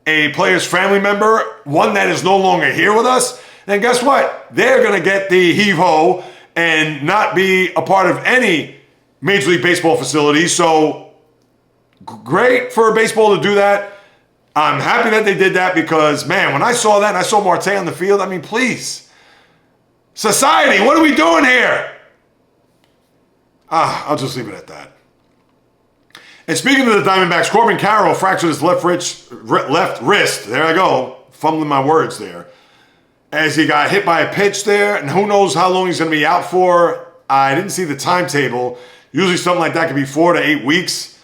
a player's family member, one that is no longer here with us, then guess what? They're going to get the heave-ho and not be a part of any Major League Baseball facility. So great for baseball to do that. I'm happy that they did that because, man, when I saw that and I saw Marte on the field, I mean, please. Society, what are we doing here? I'll just leave it at that. And speaking of the Diamondbacks, Corbin Carroll fractured his left wrist. There I go, fumbling my words there. As he got hit by a pitch there, and who knows how long he's going to be out for. I didn't see the timetable. Usually something like that could be 4 to 8 weeks.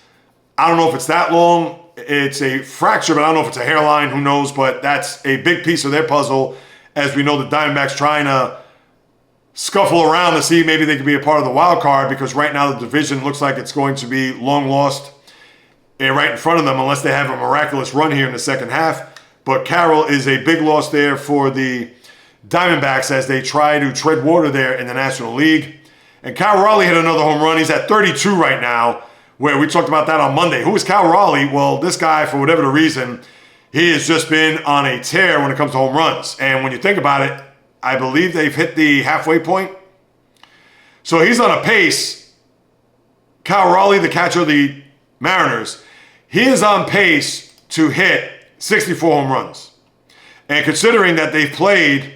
I don't know if it's that long. It's a fracture, but I don't know if it's a hairline. Who knows? But that's a big piece of their puzzle. As we know, the Diamondbacks trying to scuffle around to see maybe they could be a part of the wild card, because right now the division looks like it's going to be long lost right in front of them unless they have a miraculous run here in the second half. But Carroll is a big loss there for the Diamondbacks as they try to tread water there in the National League. And Cal Raleigh hit another home run. He's at 32 right now, where we talked about that on Monday. Who is Cal Raleigh? Well, this guy, for whatever the reason, he has just been on a tear when it comes to home runs. And when you think about it, I believe they've hit the halfway point. So he's on a pace. Cal Raleigh, the catcher of the Mariners, he is on pace to hit 64 home runs. And considering that they've played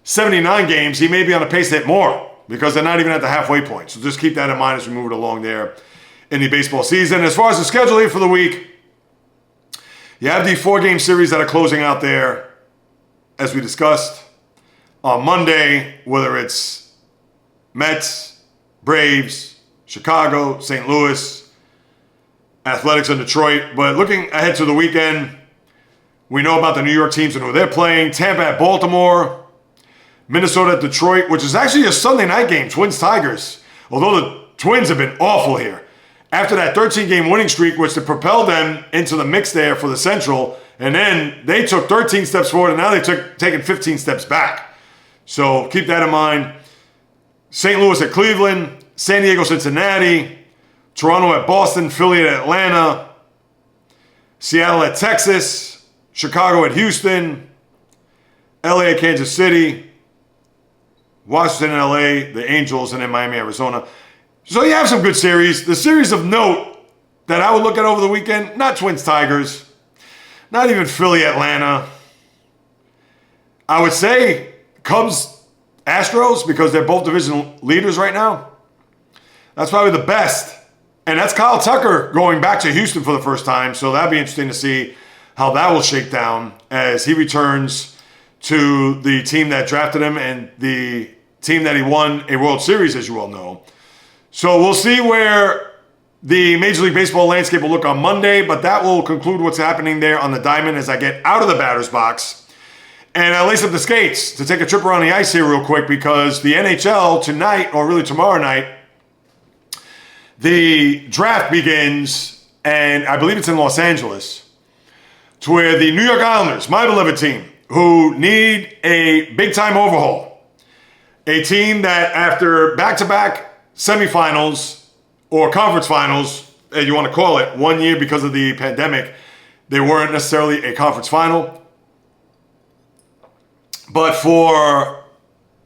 79 games, he may be on a pace to hit more because they're not even at the halfway point. So just keep that in mind as we move it along there in the baseball season. As far as the schedule here for the week, you have the 4-game series that are closing out there, as we discussed on Monday, whether it's Mets, Braves, Chicago, St. Louis, Athletics, and Detroit. But looking ahead to the weekend, we know about the New York teams and who they're playing. Tampa at Baltimore, Minnesota at Detroit, which is actually a Sunday night game, Twins-Tigers. Although the Twins have been awful here. After that 13-game winning streak, which propelled them into the mix there for the Central, And then they took 13 steps forward, and now taken 15 steps back. So keep that in mind. St. Louis at Cleveland, San Diego, Cincinnati, Toronto at Boston, Philly at Atlanta, Seattle at Texas, Chicago at Houston, LA at Kansas City, Washington and LA, the Angels, and then Miami, Arizona. So you have some good series. The series of note that I would look at over the weekend, not Twins, Tigers, not even Philly, Atlanta. I would say Cubs, Astros, because they're both division leaders right now. That's probably the best. And that's Kyle Tucker going back to Houston for the first time. So that'd be interesting to see how that will shake down as he returns to the team that drafted him and the team that he won a World Series, as you all know. So we'll see where the Major League Baseball landscape will look on Monday, but that will conclude what's happening there on the diamond as I get out of the batter's box. And I lace up the skates to take a trip around the ice here real quick because the NHL tonight, or really tomorrow night, the draft begins, and I believe it's in Los Angeles, to where the New York Islanders, my beloved team, who need a big-time overhaul, a team that after back-to-back semifinals, or conference finals, as you want to call it, 1 year because of the pandemic, they weren't necessarily a conference final. But for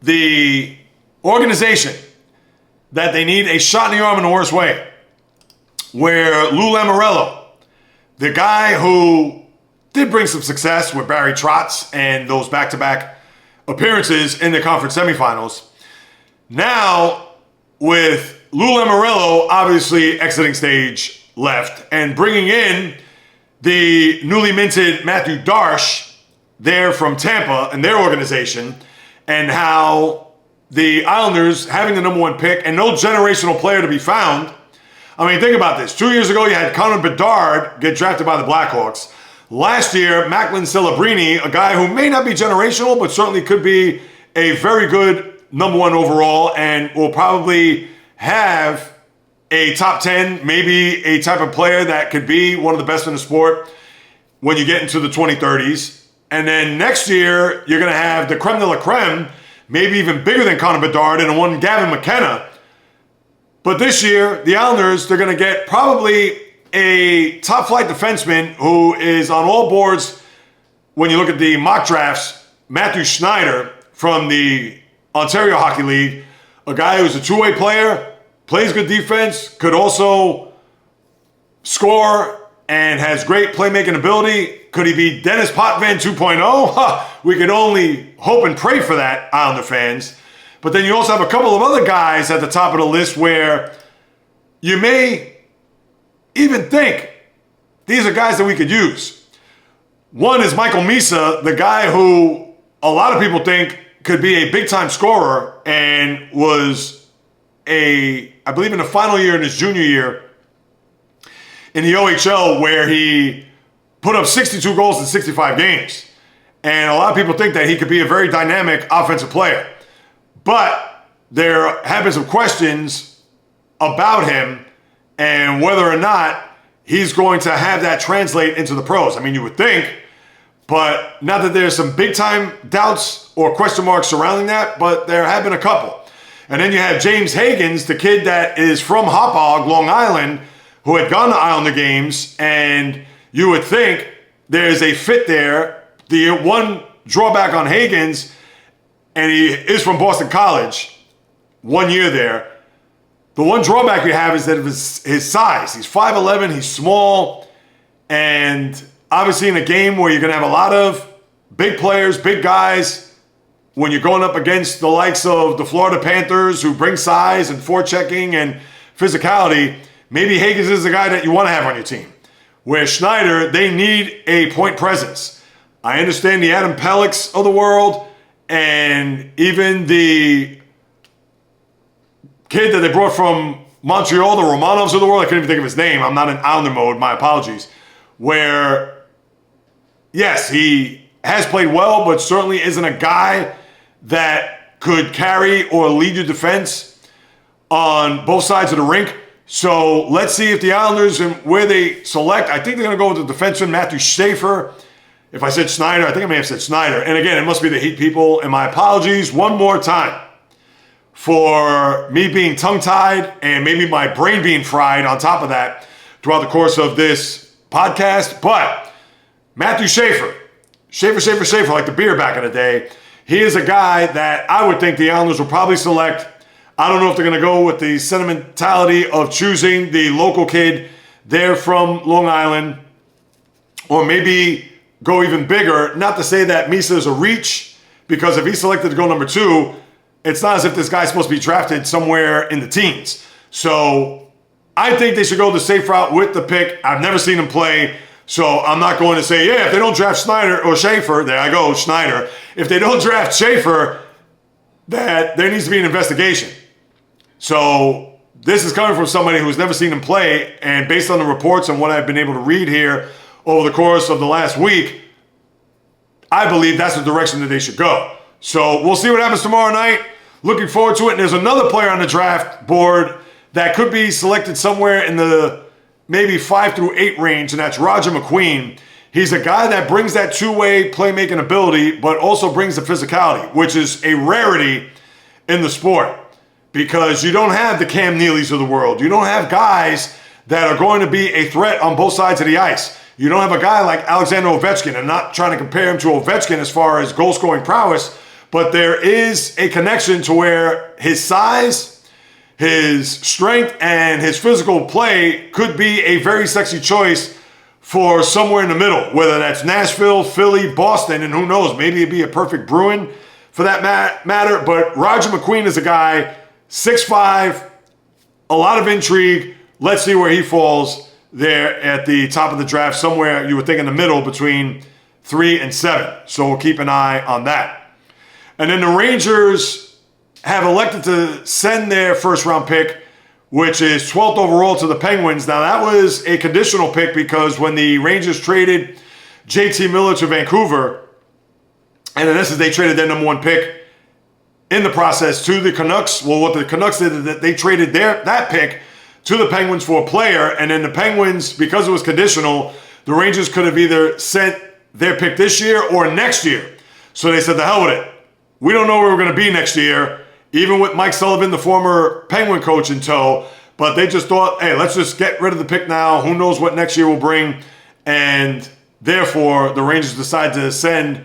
the organization that they need a shot in the arm in the worst way, where Lou Lamoriello, the guy who did bring some success with Barry Trotz and those back-to-back appearances in the conference semifinals, now with Lou Lamoriello obviously exiting stage left and bringing in the newly minted Matthew Darsh there from Tampa and their organization, and how the Islanders having the number one pick and no generational player to be found. I mean, think about this. 2 years ago, you had Connor Bedard get drafted by the Blackhawks. Last year, Macklin Celebrini, a guy who may not be generational, but certainly could be a very good number one overall and will probably have a top 10, maybe a type of player that could be one of the best in the sport when you get into the 2030s. And then next year, you're going to have the creme de la creme, maybe even bigger than Connor Bedard, and one Gavin McKenna. But this year, the Islanders, they're going to get probably a top-flight defenseman who is on all boards when you look at the mock drafts, Matthew Schneider from the Ontario Hockey League, a guy who's a two-way player, plays good defense, could also score, and has great playmaking ability. Could he be Dennis Potvin 2.0? We could only hope and pray for that, Islander fans. But then you also have a couple of other guys at the top of the list where you may even think these are guys that we could use. One is Michael Misa, the guy who a lot of people think could be a big-time scorer and was I believe in the final year in his junior year in the OHL, where he put up 62 goals in 65 games. And a lot of people think that he could be a very dynamic offensive player. But there have been some questions about him and whether or not he's going to have that translate into the pros. I mean, you would think, but not that there's some big-time doubts or question marks surrounding that, but there have been a couple. And then you have James Higgins, the kid that is from Hauppauge, Long Island, who had gone to Islander games, and you would think there's a fit there. The one drawback on Higgins, and he is from Boston College, 1 year there. The one drawback you have is that his size. He's 5'11", he's small, and obviously in a game where you're going to have a lot of big players, big guys, when you're going up against the likes of the Florida Panthers who bring size and forechecking and physicality, maybe Higgins is the guy that you want to have on your team. Where Schneider, they need a point presence. I understand the Adam Pellics of the world and even the kid that they brought from Montreal, the Romanovs of the world, I couldn't even think of his name. I'm not in Islander mode, my apologies. Where, yes, he has played well, but certainly isn't a guy that could carry or lead your defense on both sides of the rink. So let's see if the Islanders and where they select. I think they're going to go with the defenseman Matthew Schaefer If I said Schneider, I think I may have said Schneider. And again, it must be the Heat people. And my apologies one more time for me being tongue-tied and maybe my brain being fried on top of that throughout the course of this podcast. But Matthew Schaefer, like the beer back in the day, he is a guy that I would think the Islanders will probably select. I don't know if they're going to go with the sentimentality of choosing the local kid there from Long Island, or maybe go even bigger. Not to say that Misa is a reach, because if he's selected to go number 2, it's not as if this guy's supposed to be drafted somewhere in the teens. So I think they should go the safe route with the pick. I've never seen him play, so I'm not going to say, yeah, if they don't draft Schneider or Schaefer, there I go, Schneider. If they don't draft Schaefer, that there needs to be an investigation. So this is coming from somebody who's never seen him play, and based on the reports and what I've been able to read here over the course of the last week, I believe that's the direction that they should go. So we'll see what happens tomorrow night. Looking forward to it. And there's another player on the draft board that could be selected somewhere in the maybe 5 through 8 range, and that's Roger McQueen. He's a guy that brings that two-way playmaking ability, but also brings the physicality, which is a rarity in the sport, because you don't have the Cam Neelys of the world. You don't have guys that are going to be a threat on both sides of the ice. You don't have a guy like Alexander Ovechkin. I'm not trying to compare him to Ovechkin as far as goal-scoring prowess, but there is a connection to where his size, his strength, and his physical play could be a very sexy choice for somewhere in the middle, whether that's Nashville, Philly, Boston, and who knows, maybe it'd be a perfect Bruin for that matter. But Roger McQueen is a guy, 6'5", a lot of intrigue. Let's see where he falls there at the top of the draft, somewhere you would think in the middle between 3 and 7. So we'll keep an eye on that. And then the Rangers have elected to send their first-round pick, which is 12th overall, to the Penguins. Now, that was a conditional pick because when the Rangers traded JT Miller to Vancouver, and in essence, they traded their number 1 pick in the process to the Canucks. Well, what the Canucks did is that they traded that pick to the Penguins for a player, and then the Penguins, because it was conditional, the Rangers could have either sent their pick this year or next year. So they said, the hell with it. We don't know where we're going to be next year, even with Mike Sullivan, the former Penguin coach, in tow. But they just thought, hey, let's just get rid of the pick now. Who knows what next year will bring? And therefore, the Rangers decide to send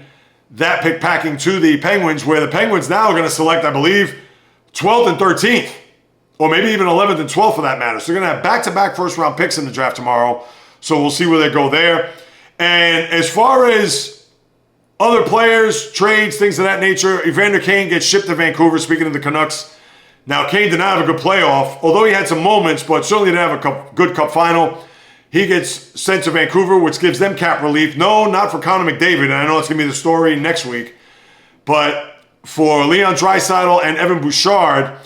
that pick packing to the Penguins, where the Penguins now are going to select, I believe, 12th and 13th, or maybe even 11th and 12th for that matter. So they're going to have back-to-back first-round picks in the draft tomorrow. So we'll see where they go there. And as far as other players, trades, things of that nature, Evander Kane gets shipped to Vancouver, speaking of the Canucks. Now, Kane did not have a good playoff, although he had some moments, but certainly didn't have a good cup final. He gets sent to Vancouver, which gives them cap relief. No, not for Connor McDavid, and I know it's going to be the story next week, but for Leon Draisaitl and Evan Bouchard,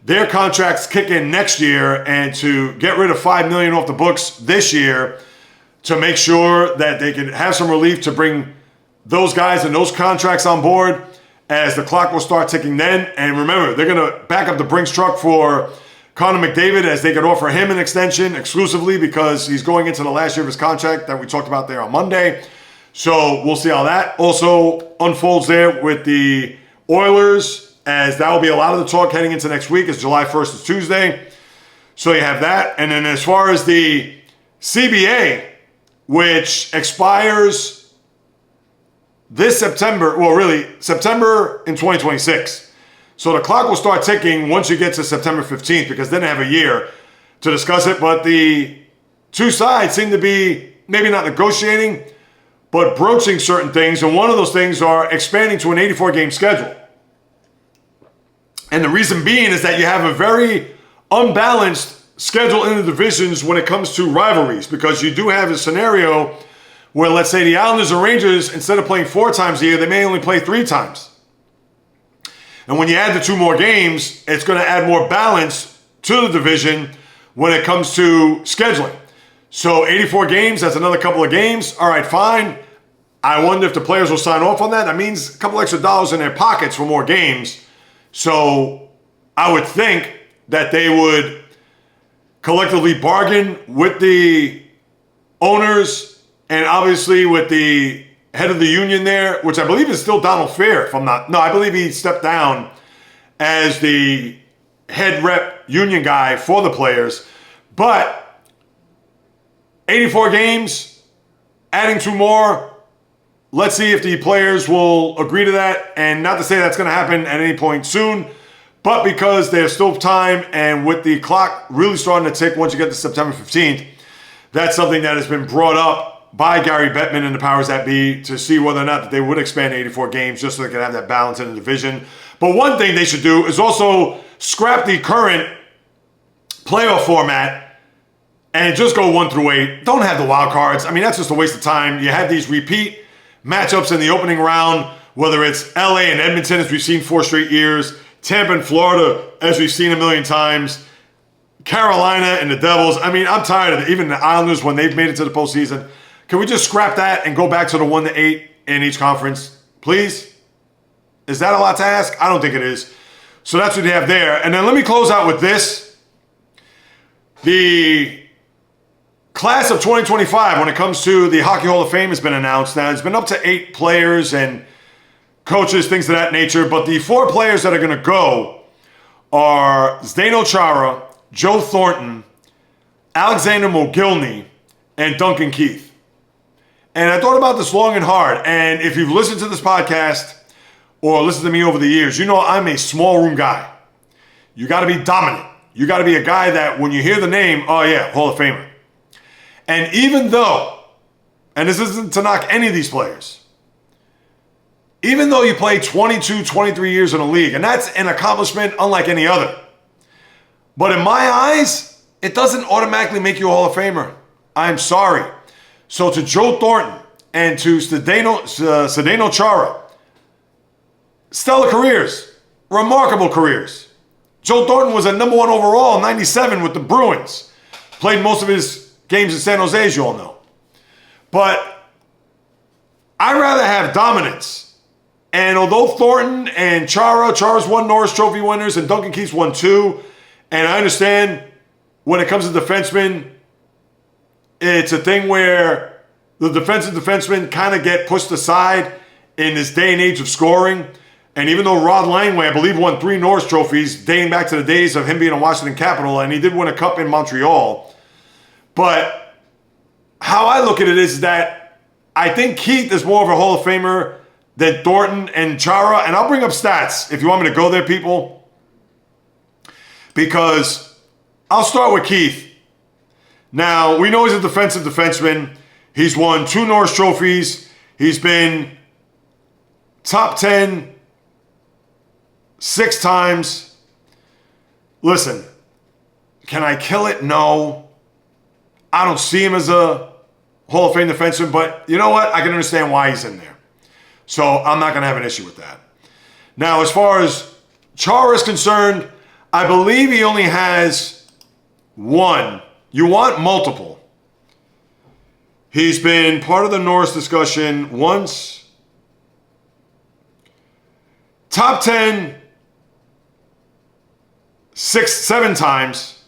their contracts kick in next year, and to get rid of $5 million off the books this year to make sure that they can have some relief to bring those guys and those contracts on board, as the clock will start ticking then. And remember, they're going to back up the Brinks truck for Connor McDavid, as they could offer him an extension exclusively because he's going into the last year of his contract that we talked about there on Monday. So we'll see how that also unfolds there with the Oilers, as that will be a lot of the talk heading into next week, as July 1st is Tuesday. So you have that. And then as far as the CBA, which expires this September, well, really, September in 2026. So the clock will start ticking once you get to September 15th, because then they have a year to discuss it. But the two sides seem to be maybe not negotiating, but broaching certain things. And one of those things are expanding to an 84-game schedule. And the reason being is that you have a very unbalanced schedule in the divisions when it comes to rivalries, because you do have a scenario where, let's say, the Islanders and Rangers, instead of playing 4 times a year, they may only play 3 times. And when you add the 2 more games, it's going to add more balance to the division when it comes to scheduling. So 84 games, that's another couple of games. All right, fine. I wonder if the players will sign off on that. That means a couple extra dollars in their pockets for more games. So I would think that they would collectively bargain with the owners and obviously with the head of the union there, which I believe is still Donald Fair, if I'm not. No, I believe he stepped down as the head rep union guy for the players. But 84 games, adding 2 more. Let's see if the players will agree to that. And not to say that's going to happen at any point soon, but because there's still time, and with the clock really starting to tick once you get to September 15th, that's something that has been brought up by Gary Bettman and the powers that be to see whether or not that they would expand 84 games just so they can have that balance in the division. But one thing they should do is also scrap the current playoff format and just go 1 through 8. Don't have the wild cards. I mean, that's just a waste of time. You have these repeat matchups in the opening round, whether it's LA and Edmonton, as we've seen 4 straight years, Tampa and Florida, as we've seen a million times, Carolina and the Devils. I mean, I'm tired of it. Even the Islanders, when they've made it to the postseason. Can we just scrap that and go back to the 1 to 8 in each conference, please? Is that a lot to ask? I don't think it is. So that's what you have there. And then let me close out with this. The class of 2025, when it comes to the Hockey Hall of Fame, has been announced. Now, it's been up to 8 players and coaches, things of that nature. But the 4 players that are going to go are Zdeno Chara, Joe Thornton, Alexander Mogilny, and Duncan Keith. And I thought about this long and hard. And if you've listened to this podcast or listened to me over the years, you know I'm a small room guy. You got to be dominant. You got to be a guy that when you hear the name, oh yeah, Hall of Famer. And even though, and this isn't to knock any of these players, even though you play 22, 23 years in a league, and that's an accomplishment unlike any other, but in my eyes, it doesn't automatically make you a Hall of Famer. I'm sorry. So to Joe Thornton and to Zdeno Chara, stellar careers, remarkable careers. Joe Thornton was a number 1 overall in 97 with the Bruins. Played most of his games in San Jose, as you all know. But I'd rather have dominance. And although Thornton and Chara's won Norris Trophy winners and Duncan Keith's won 2, and I understand when it comes to defensemen, it's a thing where the defensive defensemen kind of get pushed aside in this day and age of scoring. And even though Rod Langway, I believe, won 3 Norris trophies dating back to the days of him being a Washington Capital, and he did win a cup in Montreal. But how I look at it is that I think Keith is more of a Hall of Famer than Thornton and Chara. And I'll bring up stats if you want me to go there, people. Because I'll start with Keith. Now, we know he's a defensive defenseman. He's won 2 Norris trophies. He's been top 10 6 times. Listen, can I kill it? No. I don't see him as a Hall of Fame defenseman, but you know what? I can understand why he's in there. So I'm not going to have an issue with that. Now, as far as Chara is concerned, I believe he only has 1. You want multiple. He's been part of the Norris discussion once. Top 10 7 times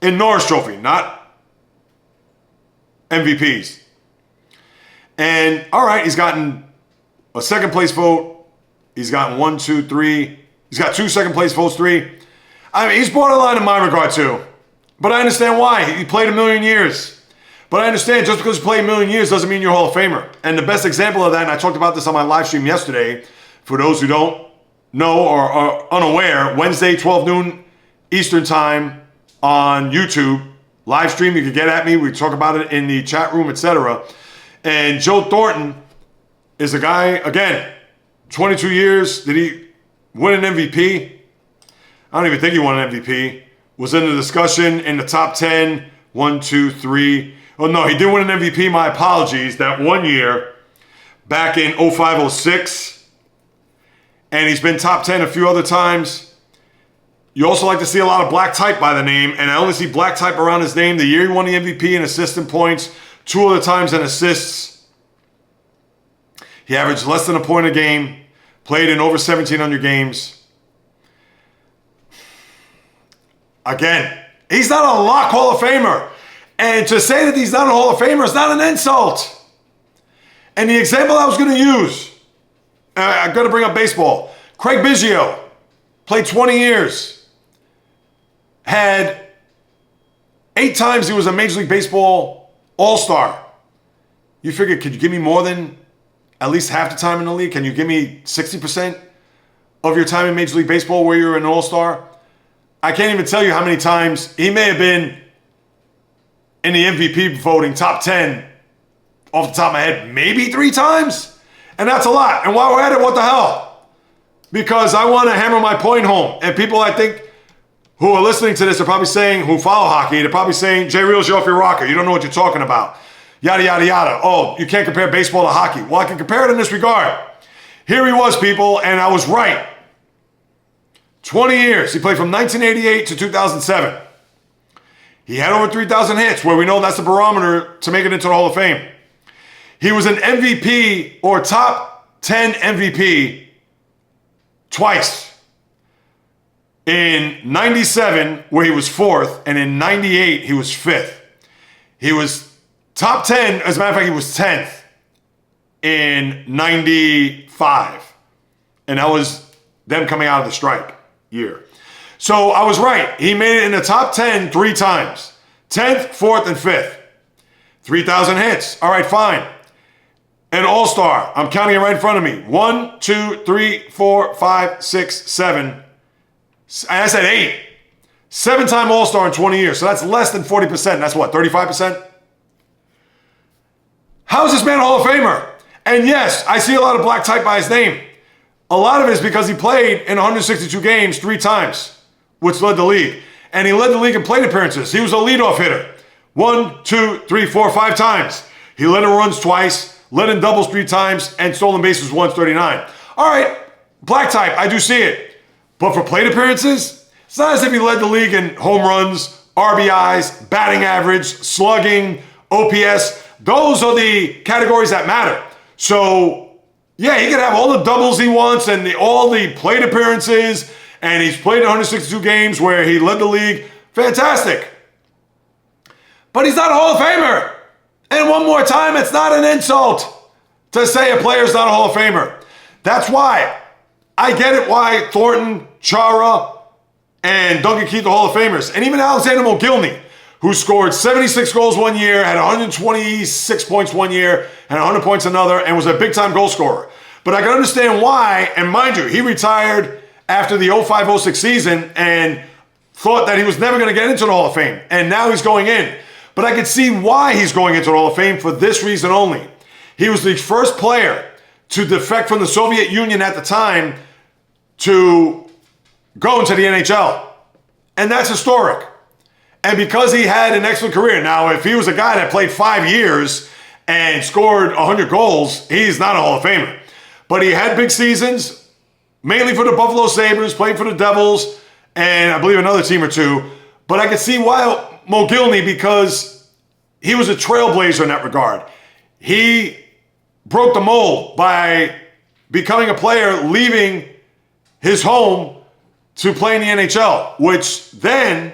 in Norris Trophy, not MVPs. And all right, he's gotten a second place vote. He's gotten 1, 2, 3. He's got 2 second place votes, 3. I mean, he's borderline in my regard too. But I understand why. He played a million years. But I understand just because you play a million years doesn't mean you're a Hall of Famer. And the best example of that, and I talked about this on my live stream yesterday, for those who don't know or are unaware, Wednesday, 12 noon Eastern time on YouTube, live stream, you can get at me. We talk about it in the chat room, etc. And Joe Thornton is a guy, again, 22 years. Did he win an MVP? I don't even think he won an MVP. Was in the discussion in the top 10. 1, 2, 3. Oh, no, he did win an MVP. My apologies. That one year back in 05-06. And he's been top 10 a few other times. You also like to see a lot of black type by the name. And I only see black type around his name. The year he won the MVP in assists and points. 2 other times in assists. He averaged less than a point a game. Played in over 1,700 games. Again, he's not a lock Hall of Famer. And to say that he's not a Hall of Famer is not an insult. And the example I was going to use, I've got to bring up baseball. Craig Biggio played 20 years. Had 8 times he was a Major League Baseball All-Star. You figure, could you give me more than at least half the time in the league? Can you give me 60% of your time in Major League Baseball where you're an All-Star? I can't even tell you how many times he may have been in the MVP voting top 10 off the top of my head, maybe 3 times. And that's a lot. And while we're at it, what the hell? Because I want to hammer my point home. And people, I think, who are listening to this are probably saying, who follow hockey, they're probably saying, JAYREELZ, you're off your rocker. You don't know what you're talking about. Yada, yada, yada. Oh, you can't compare baseball to hockey. Well, I can compare it in this regard. Here he was, people, and I was right. 20 years. He played from 1988 to 2007. He had over 3,000 hits, where we know that's the barometer to make it into the Hall of Fame. He was an MVP or top 10 MVP twice. In 97, where he was 4th, and in 98, he was 5th. He was top 10, as a matter of fact, he was 10th in 95. And that was them coming out of the strike year. So I was right. He made it in the top 10 3 times. 10th, 4th, and 5th. 3,000 hits. All right, fine. An all-star. I'm counting it right in front of me. 1, 2, 3, 4, 5, 6, 7. And I said 8. 7-time all-star in 20 years. So that's less than 40%. That's what, 35%? How is this man a Hall of Famer? And yes, I see a lot of black type by his name. A lot of it is because he played in 162 games 3 times, which led the league. And he led the league in plate appearances. He was a leadoff hitter. 1, 2, 3, 4, 5 times. He led in runs twice, led in doubles 3 times, and stolen bases once, 39. All right, black type, I do see it. But for plate appearances, it's not as if he led the league in home runs, RBIs, batting average, slugging, OPS. Those are the categories that matter. So, yeah, he can have all the doubles he wants and all the plate appearances, and he's played 162 games where he led the league. Fantastic. But he's not a Hall of Famer. And one more time, it's not an insult to say a player's not a Hall of Famer. That's why I get it why Thornton, Chara, and Duncan Keith are Hall of Famers. And even Alexander Mogilny, who scored 76 goals one year, had 126 points one year, and 100 points another, and was a big-time goal scorer. But I can understand why, and mind you, he retired after the 05-06 season and thought that he was never going to get into the Hall of Fame. And now he's going in. But I can see why he's going into the Hall of Fame for this reason only. He was the first player to defect from the Soviet Union at the time to go into the NHL. And that's historic. And because he had an excellent career. Now, if he was a guy that played 5 years and scored 100 goals, he's not a Hall of Famer. But he had big seasons, mainly for the Buffalo Sabres, played for the Devils, and I believe another team or two. But I can see why Mogilny, because he was a trailblazer in that regard. He broke the mold by becoming a player, leaving his home to play in the NHL, which then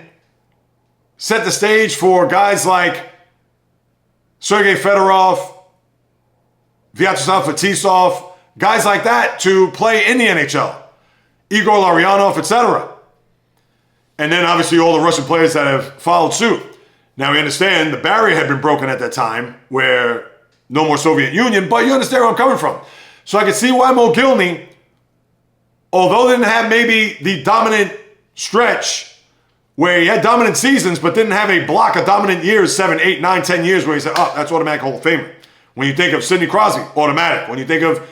set the stage for guys like Sergei Fedorov, Vyacheslav Fetisov, guys like that to play in the NHL. Igor Larionov, etc. And then obviously all the Russian players that have followed suit. Now we understand the barrier had been broken at that time where no more Soviet Union, but you understand where I'm coming from. So I can see why Mogilny, although didn't have maybe the dominant stretch where he had dominant seasons but didn't have a block of dominant years, 7, 8, 9, 10 years where he said, oh, that's automatic Hall of Famer. When you think of Sidney Crosby, automatic. When you think of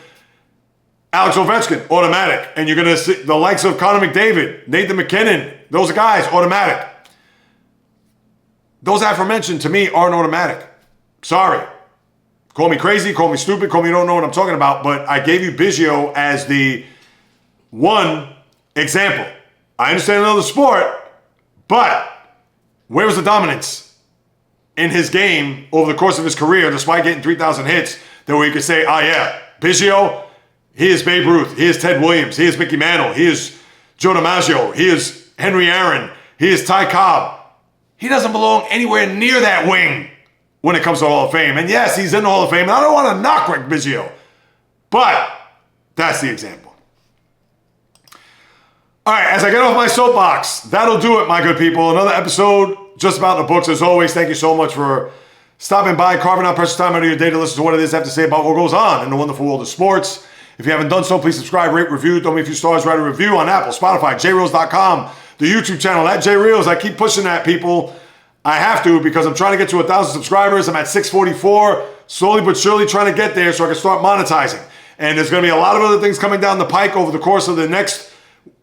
Alex Ovechkin, automatic. And you're going to see the likes of Connor McDavid, Nathan McKinnon, those guys, automatic. Those aforementioned, to me, aren't automatic. Sorry. Call me crazy, call me stupid, call me you don't know what I'm talking about, but I gave you Biggio as the one example. I understand another sport, but where was the dominance in his game over the course of his career, despite getting 3,000 hits, that we could say, oh yeah, Biggio, he is Babe Ruth, he is Ted Williams, he is Mickey Mantle, he is Joe DiMaggio, he is Henry Aaron, he is Ty Cobb. He doesn't belong anywhere near that wing when it comes to the Hall of Fame. And yes, he's in the Hall of Fame. And I don't want to knock Rick Biggio, but that's the example. All right, as I get off my soapbox, that'll do it, my good people. Another episode just about the books. As always, thank you so much for stopping by, carving out precious time out of your day to listen to what it is I have to say about what goes on in the wonderful world of sports. If you haven't done so, please subscribe, rate, review. Throw me a few stars, write a review on Apple, Spotify, JAYREELZ.com, the YouTube channel, at JAYREELZ. I keep pushing that, people. I have to because I'm trying to get to 1,000 subscribers. I'm at 644, slowly but surely trying to get there so I can start monetizing. And there's going to be a lot of other things coming down the pike over the course of the next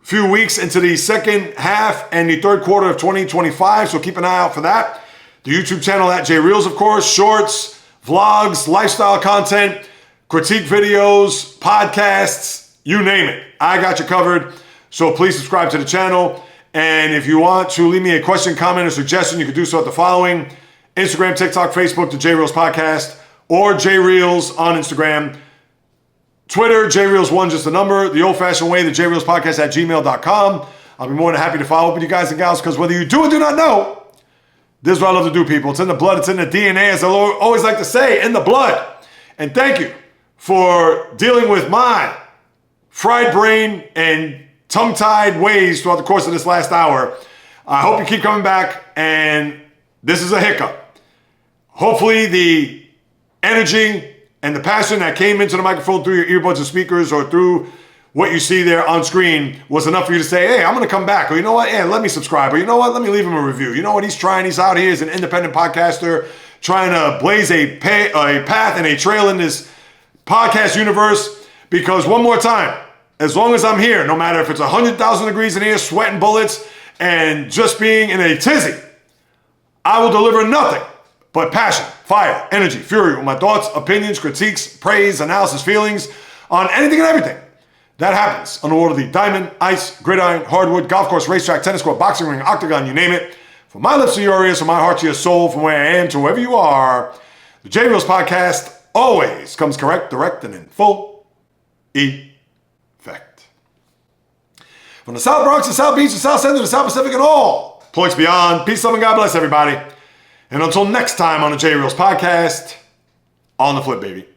few weeks into the second half and the third quarter of 2025. So keep an eye out for that. The YouTube channel at JAYREELZ, of course, shorts, vlogs, lifestyle content, critique videos, podcasts, you name it. I got you covered. So please subscribe to the channel. And if you want to leave me a question, comment, or suggestion, you can do so at the following: Instagram, TikTok, Facebook, the JAYREELZ Podcast, or JAYREELZ on Instagram. Twitter, JAYREELZ1, just a number. The old-fashioned way, the JAYREELZ Podcast at gmail.com. I'll be more than happy to follow up with you guys and gals, because whether you do or do not know, this is what I love to do, people. It's in the blood. It's in the DNA, as I always like to say, in the blood. And thank you for dealing with my fried brain and tongue-tied ways throughout the course of this last hour. I hope you keep coming back, and this is a hiccup. Hopefully the energy and the passion that came into the microphone through your earbuds and speakers or through what you see there on screen was enough for you to say, hey, I'm going to come back. Or you know what? Yeah, let me subscribe. Or you know what? Let me leave him a review. You know what? He's trying. He's out here as an independent podcaster trying to blaze a path and a trail in this podcast universe. Because one more time, as long as I'm here, no matter if it's 100,000 degrees in here, sweating bullets, and just being in a tizzy, I will deliver nothing but passion, fire, energy, fury with my thoughts, opinions, critiques, praise, analysis, feelings on anything and everything that happens on the world of the diamond, ice, gridiron, hardwood, golf course, racetrack, tennis court, boxing ring, octagon, you name it. From my lips to your ears, from my heart to your soul, from where I am to wherever you are, the JAYREELZ Podcast always comes correct, direct, and in full effect. From the South Bronx to South Beach to South Central to South Pacific and all points beyond, peace, love, and God bless everybody. And until next time on the JAYREELZ Podcast, on the flip, baby.